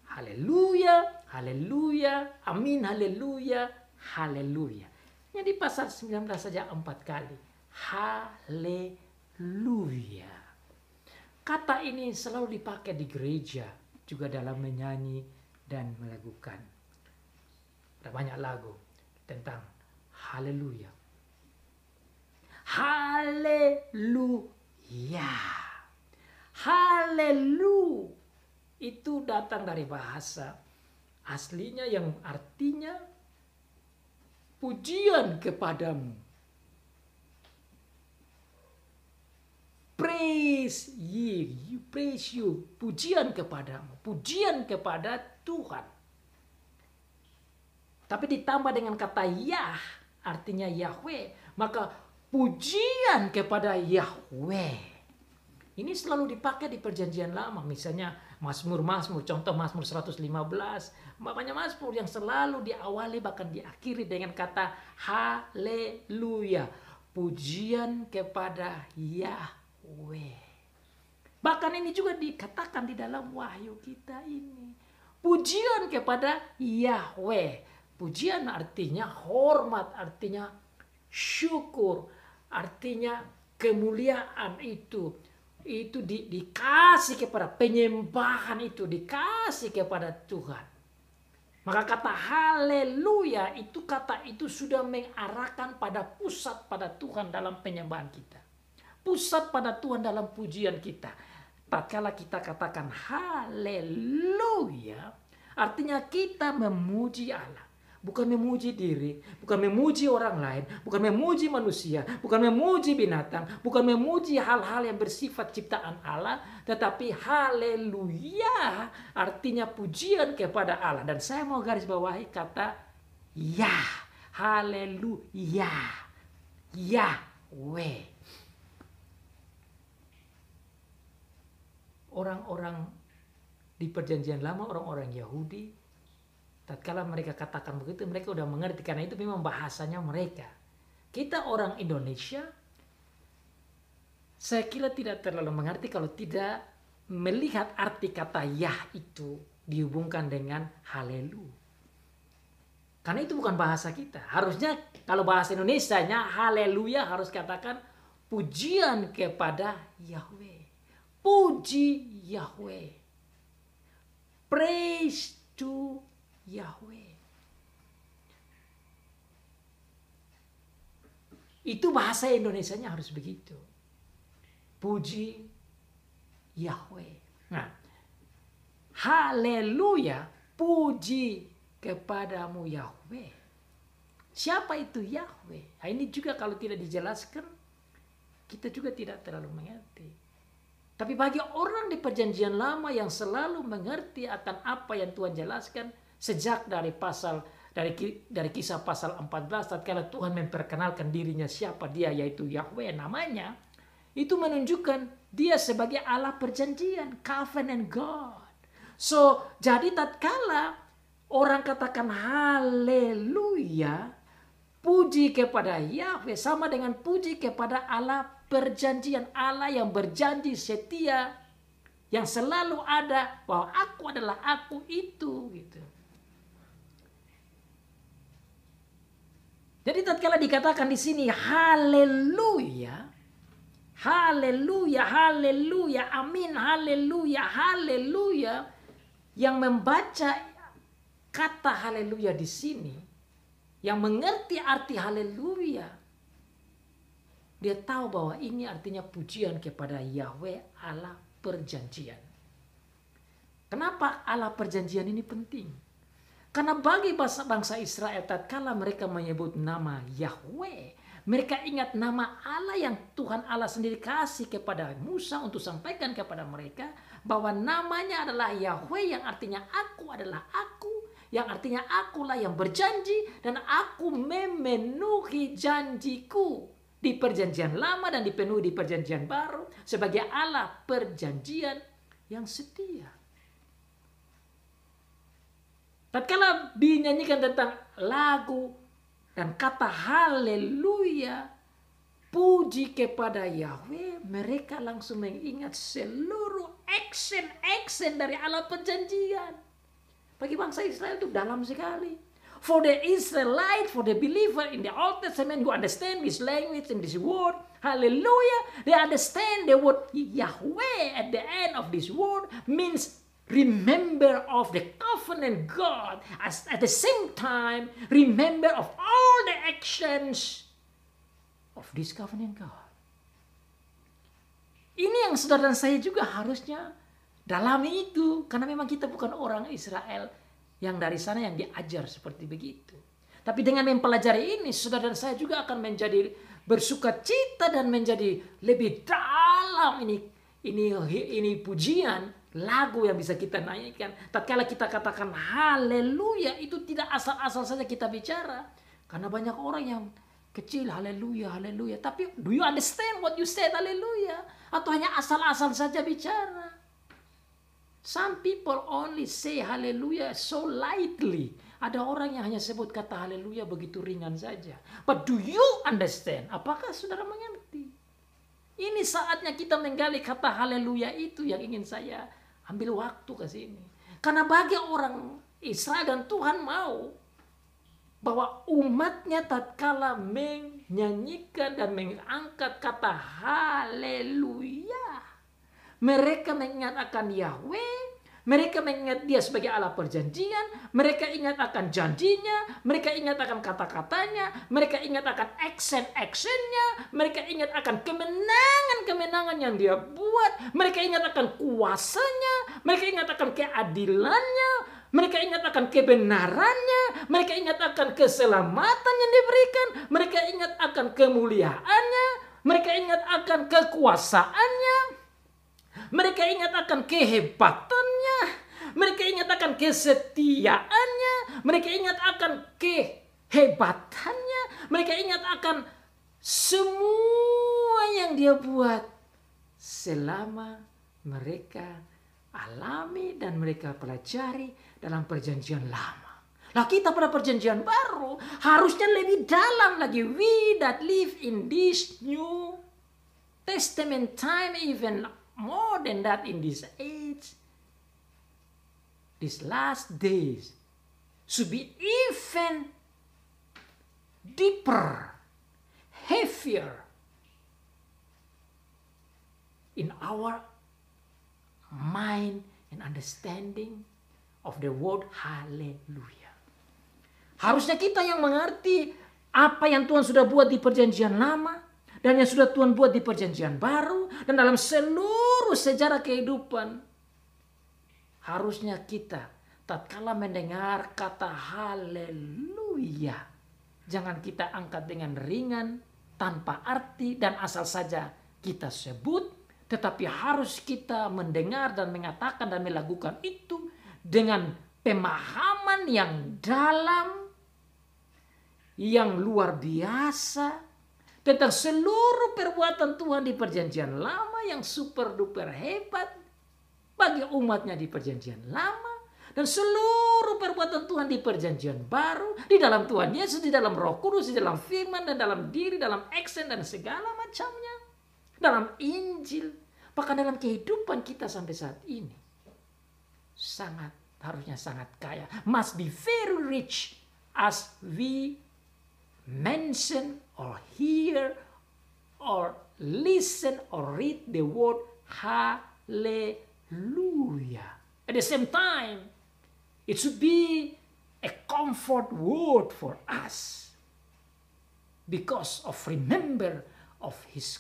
Haleluya, haleluya, amin, haleluya, haleluya. Yang di pasal 19 saja 4 kali. Haleluya. Kata ini selalu dipakai di gereja, juga dalam menyanyi dan melakukan. Ada banyak lagu tentang haleluya. Haleluya. Haleluya itu datang dari bahasa aslinya yang artinya pujian kepadamu. Praise you, praise you, pujian kepadamu, pujian kepada Tuhan. Tapi ditambah dengan kata Yah, artinya Yahweh, maka pujian kepada Yahweh. Ini selalu dipakai di perjanjian lama, misalnya Mazmur-Mazmur, contoh Mazmur 115, banyak Mazmur yang selalu diawali bahkan diakhiri dengan kata haleluya, pujian kepada Yahweh. Bahkan ini juga dikatakan di dalam wahyu kita ini. Pujian kepada Yahweh. Pujian artinya hormat, artinya syukur, artinya kemuliaan itu dikasih kepada penyembahan itu dikasih kepada Tuhan. Maka kata haleluya kata itu sudah mengarahkan pada pusat pada Tuhan dalam penyembahan kita. Pusat pada Tuhan dalam pujian kita. Tatkala kita katakan haleluya, artinya kita memuji Allah. Bukan memuji diri, bukan memuji orang lain, bukan memuji manusia, bukan memuji binatang, bukan memuji hal-hal yang bersifat ciptaan Allah, tetapi haleluya artinya pujian kepada Allah. Dan saya mau garis bawahi kata Yah, haleluya, Yahweh. Orang-orang di perjanjian lama, orang-orang Yahudi, tatkala mereka katakan begitu, mereka udah mengerti karena itu memang bahasanya mereka. Kita orang Indonesia, saya kira tidak terlalu mengerti kalau tidak melihat arti kata Yah itu dihubungkan dengan haleluya. Karena itu bukan bahasa kita. Harusnya kalau bahasa Indonesianya haleluya harus katakan pujian kepada Yahweh. Puji Yahweh. Praise to Yahweh. Itu bahasa Indonesianya harus begitu. Puji Yahweh. Nah, haleluya, puji kepadamu Yahweh. Siapa itu Yahweh? Nah, ini juga kalau tidak dijelaskan, kita juga tidak terlalu mengerti. Tapi bagi orang di perjanjian lama yang selalu mengerti akan apa yang Tuhan jelaskan, sejak dari kisah pasal 14 tatkala Tuhan memperkenalkan dirinya siapa dia, yaitu Yahweh namanya, itu menunjukkan dia sebagai Allah perjanjian, covenant God. So, jadi tatkala orang katakan haleluya, puji kepada Yahweh sama dengan puji kepada Allah perjanjian, Allah yang berjanji setia, yang selalu ada bahwa aku adalah aku itu, gitu. Jadi tatkala dikatakan di sini haleluya, haleluya, haleluya, amin, haleluya, haleluya, yang membaca kata haleluya di sini, yang mengerti arti haleluya, dia tahu bahwa ini artinya pujian kepada Yahweh Allah perjanjian. Kenapa Allah perjanjian ini penting? Karena bagi bangsa Israel tatkala mereka menyebut nama Yahweh, Mereka ingat nama Allah yang Tuhan Allah sendiri kasih kepada Musa untuk sampaikan kepada mereka. Bahwa namanya adalah Yahweh, yang artinya aku adalah aku. Yang artinya akulah yang berjanji dan aku memenuhi janjiku. Di perjanjian lama dan dipenuhi di perjanjian baru. Sebagai Allah perjanjian yang setia. Tatkala dinyanyikan tentang lagu dan kata haleluya, puji kepada Yahweh, mereka langsung mengingat seluruh aksen-aksen dari Allah perjanjian. Bagi bangsa Israel itu dalam sekali. For the Israelite, for the believer in the Old Testament who understand this language and this word, hallelujah, they understand the word Yahweh at the end of this word means remember of the covenant God, as at the same time remember of all the actions of this covenant God. Ini yang saudara dan saya juga harusnya dalami itu, karena memang kita bukan orang Israel yang dari sana yang diajar seperti begitu. Tapi dengan mempelajari ini, saudara dan saya juga akan menjadi bersuka cita dan menjadi lebih dalam ini pujian lagu yang bisa kita naikkan. Tatkala kita katakan haleluya, itu tidak asal-asal saja kita bicara. Karena banyak orang yang kecil haleluya, haleluya. Tapi do you understand what you said haleluya? Atau hanya asal-asal saja bicara? Some people only say haleluya so lightly. Ada orang yang hanya sebut kata haleluya begitu ringan saja. But do you understand? Apakah saudara mengerti? Ini saatnya kita menggali kata haleluya itu yang ingin saya ambil waktu ke sini. Karena bagi orang Israel dan Tuhan mau bahwa umatnya tatkala menyanyikan dan mengangkat kata haleluya, mereka mengingat akan Yahweh, mereka mengingat Dia sebagai Allah perjanjian, mereka ingat akan janjinya, mereka ingat akan kata-katanya, mereka ingat akan aksen-aksennya, mereka ingat akan kemenangan-kemenangan yang Dia buat, mereka ingat akan kuasanya, mereka ingat akan keadilannya, mereka ingat akan kebenarannya, mereka ingat akan keselamatan yang diberikan, mereka ingat akan kemuliaannya, mereka ingat akan kekuasaannya, mereka ingat akan kehebatannya, mereka ingat akan kesetiaannya, mereka ingat akan kehebatannya, mereka ingat akan semua yang Dia buat selama mereka alami dan mereka pelajari dalam perjanjian lama. Lah kita pada perjanjian baru harusnya lebih dalam lagi. We that live in this new testament time, even more than that in this age, these last days, should be even deeper, heavier in our mind and understanding of the word hallelujah. Harusnya kita yang mengerti apa yang Tuhan sudah buat di perjanjian lama dan yang sudah Tuhan buat di perjanjian baru dan dalam seluruh sejarah kehidupan. Harusnya kita tatkala mendengar kata haleluya, jangan kita angkat dengan ringan, tanpa arti dan asal saja kita sebut, tetapi harus kita mendengar dan mengatakan dan melakukan itu dengan pemahaman yang dalam, yang luar biasa tentang seluruh perbuatan Tuhan di perjanjian lama yang super duper hebat bagi umatnya di perjanjian lama, dan seluruh perbuatan Tuhan di perjanjian baru di dalam Tuhan Yesus, di dalam Roh Kudus, di dalam firman dan dalam diri, dalam aksen dan segala macamnya, dalam Injil, bahkan dalam kehidupan kita sampai saat ini. Harusnya sangat kaya, must be very rich as we mention or hear or listen or read the word hallelujah. At the same time, it should be a comfort word for us because of remember of His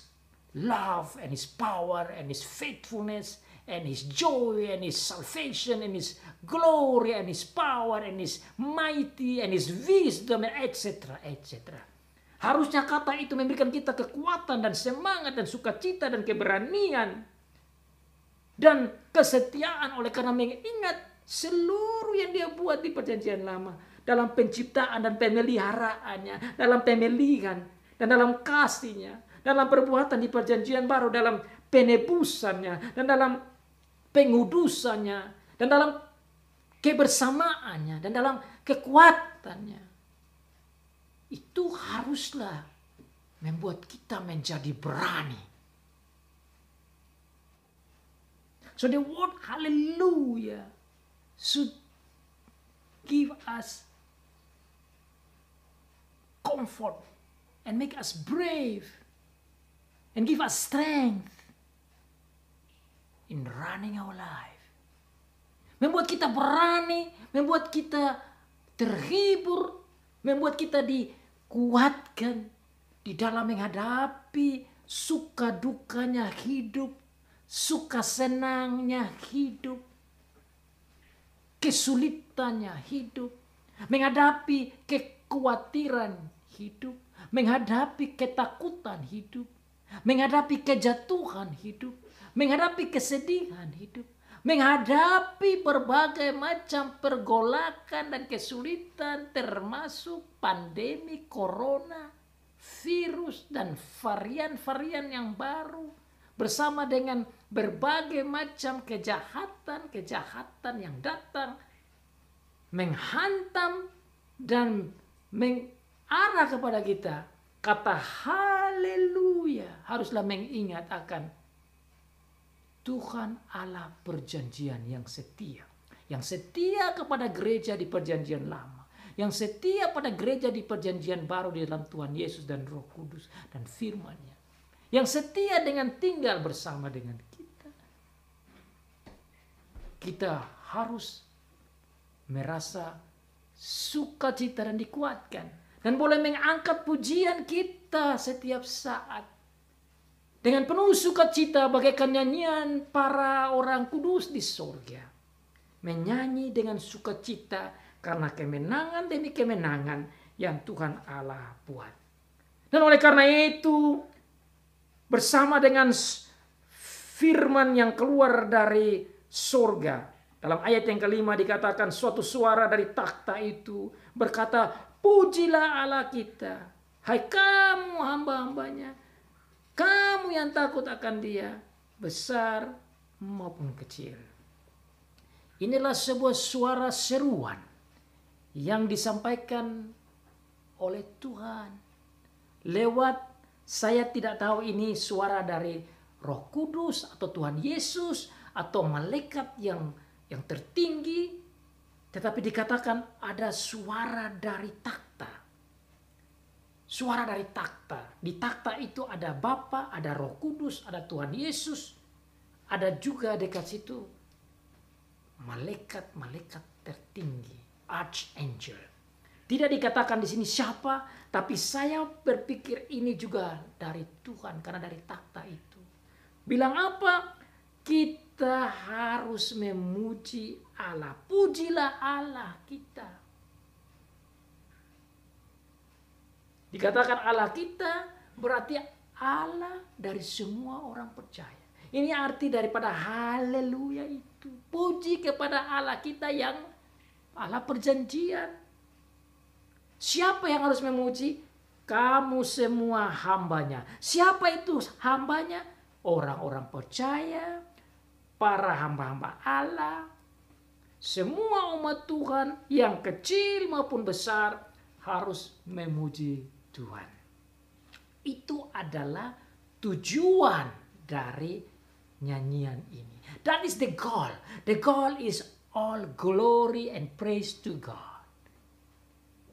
love and His power and His faithfulness and His joy and His salvation and His glory and His power and His mighty and His wisdom, etc., etc. Harusnya kata itu memberikan kita kekuatan dan semangat dan sukacita dan keberanian dan kesetiaan, oleh karena mengingat seluruh yang dia buat di perjanjian lama, dalam penciptaan dan pemeliharaannya, dalam pemilihan dan dalam kasihnya, dalam perbuatan di perjanjian baru, dalam penebusannya dan dalam pengudusannya dan dalam kebersamaannya dan dalam kekuatannya. Itu haruslah membuat kita menjadi berani. So the word hallelujah should give us comfort and make us brave and give us strength in running our life. Membuat kita berani, membuat kita terhibur, membuat kita dikuatkan di dalam menghadapi suka dukanya hidup, suka senangnya hidup, kesulitannya hidup, menghadapi kekhawatiran hidup, menghadapi ketakutan hidup, menghadapi kejatuhan hidup, menghadapi kesedihan hidup, menghadapi berbagai macam pergolakan dan kesulitan, termasuk pandemi corona, virus dan varian-varian yang baru, bersama dengan berbagai macam kejahatan yang datang, menghantam dan mengarah kepada kita. Kata haleluya haruslah mengingat akan Tuhan Allah perjanjian yang setia. Yang setia kepada gereja di perjanjian lama. Yang setia pada gereja di perjanjian baru di dalam Tuhan Yesus dan Roh Kudus dan firman-Nya. Yang setia dengan tinggal bersama dengan kita. Kita harus merasa sukacita dan dikuatkan. Dan boleh mengangkat pujian kita setiap saat. Dengan penuh sukacita bagaikan nyanyian para orang kudus di sorga. Menyanyi dengan sukacita karena kemenangan demi kemenangan yang Tuhan Allah buat. Dan oleh karena itu, bersama dengan firman yang keluar dari sorga, dalam ayat yang kelima dikatakan suatu suara dari takhta itu berkata, pujilah Allah kita, hai kamu hamba-hambanya, kamu yang takut akan Dia, besar maupun kecil. Inilah sebuah suara seruan yang disampaikan oleh Tuhan. Lewat, saya tidak tahu ini suara dari Roh Kudus atau Tuhan Yesus atau malaikat yang tertinggi. Tetapi dikatakan ada suara dari takhta. Suara dari takhta. Di takhta itu ada Bapa, ada Roh Kudus, ada Tuhan Yesus. Ada juga dekat situ malaikat-malaikat tertinggi, archangel. Tidak dikatakan di sini siapa, tapi saya berpikir ini juga dari Tuhan karena dari takhta itu. Bilang apa? Kita harus memuji Allah. Pujilah Allah kita. Dikatakan Allah kita berarti Allah dari semua orang percaya. Ini arti daripada haleluya itu. Puji kepada Allah kita yang Allah perjanjian. Siapa yang harus memuji? Kamu semua hambanya. Siapa itu hambanya? Orang-orang percaya, para hamba-hamba Allah, semua umat Tuhan yang kecil maupun besar harus memuji Tuhan. Itu adalah tujuan dari nyanyian ini. That is the goal. The goal is all glory and praise to God.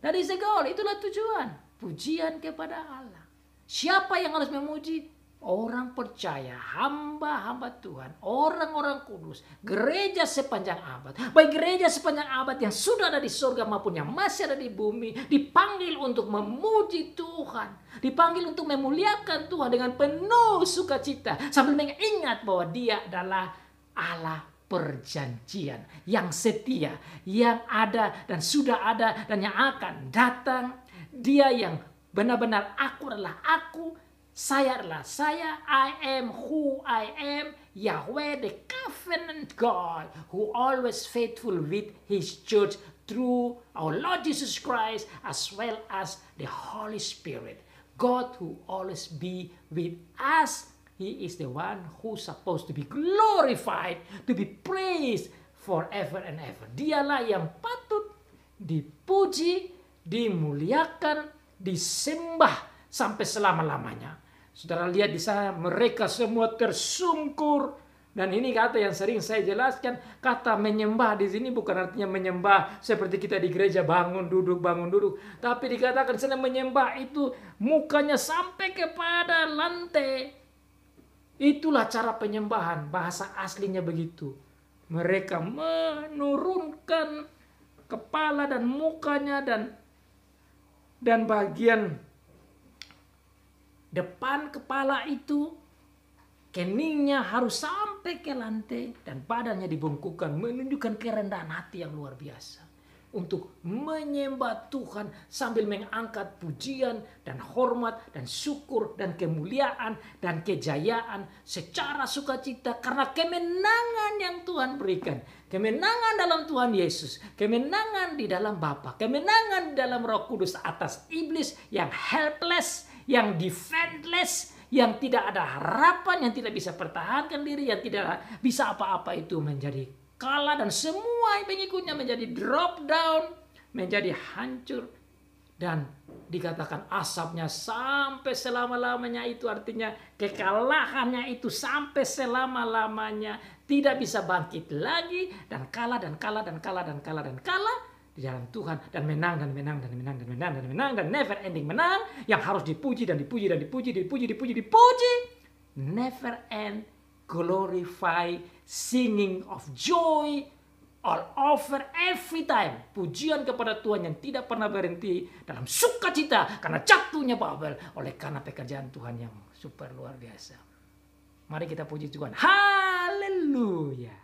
That is the goal. Itulah tujuan. Pujian kepada Allah. Siapa yang harus memuji? Orang percaya, hamba-hamba Tuhan, orang-orang kudus, gereja sepanjang abad. Baik gereja sepanjang abad yang sudah ada di surga maupun yang masih ada di bumi, dipanggil untuk memuji Tuhan, dipanggil untuk memuliakan Tuhan dengan penuh sukacita, sambil mengingat bahwa Dia adalah Allah perjanjian yang setia, yang ada dan sudah ada dan yang akan datang. Dia yang Benar-benar aku adalah aku, saya adalah saya, I am who I am, Yahweh the covenant God, who always faithful with His church through our Lord Jesus Christ, as well as the Holy Spirit. God who always be with us. He is the one who's supposed to be glorified, to be praised forever and ever. Dialah yang patut dipuji, dimuliakan, disembah sampai selama-lamanya. Saudara lihat di sana, mereka semua tersungkur. Dan ini kata yang sering saya jelaskan, kata menyembah di sini bukan artinya menyembah seperti kita di gereja bangun duduk, tapi dikatakan sana menyembah itu mukanya sampai kepada lantai. Itulah cara penyembahan, bahasa aslinya begitu. Mereka menurunkan kepala dan mukanya dan bagian depan kepala itu, keningnya harus sampai ke lantai dan badannya dibungkukkan, menunjukkan kerendahan hati yang luar biasa untuk menyembah Tuhan sambil mengangkat pujian dan hormat dan syukur dan kemuliaan dan kejayaan secara sukacita karena kemenangan yang Tuhan berikan. Kemenangan dalam Tuhan Yesus, kemenangan di dalam Bapa, kemenangan di dalam Roh Kudus atas iblis yang helpless, yang defenseless, yang tidak ada harapan, yang tidak bisa pertahankan diri, yang tidak bisa apa-apa itu menjadi kalah dan semua pengikutnya menjadi drop down, menjadi hancur dan dikatakan asapnya sampai selama-lamanya, itu artinya kekalahannya itu sampai selama-lamanya, tidak bisa bangkit lagi dan kalah dan kalah dan kalah dan kalah dan kalah di dalam Tuhan dan menang dan menang dan menang dan menang dan menang dan never ending menang yang harus dipuji dan dipuji dan dipuji, never end, glorify, singing of joy all over every time. Pujian kepada Tuhan yang tidak pernah berhenti dalam sukacita karena jatuhnya Babel oleh karena pekerjaan Tuhan yang super luar biasa. Mari kita puji Tuhan. Haleluya.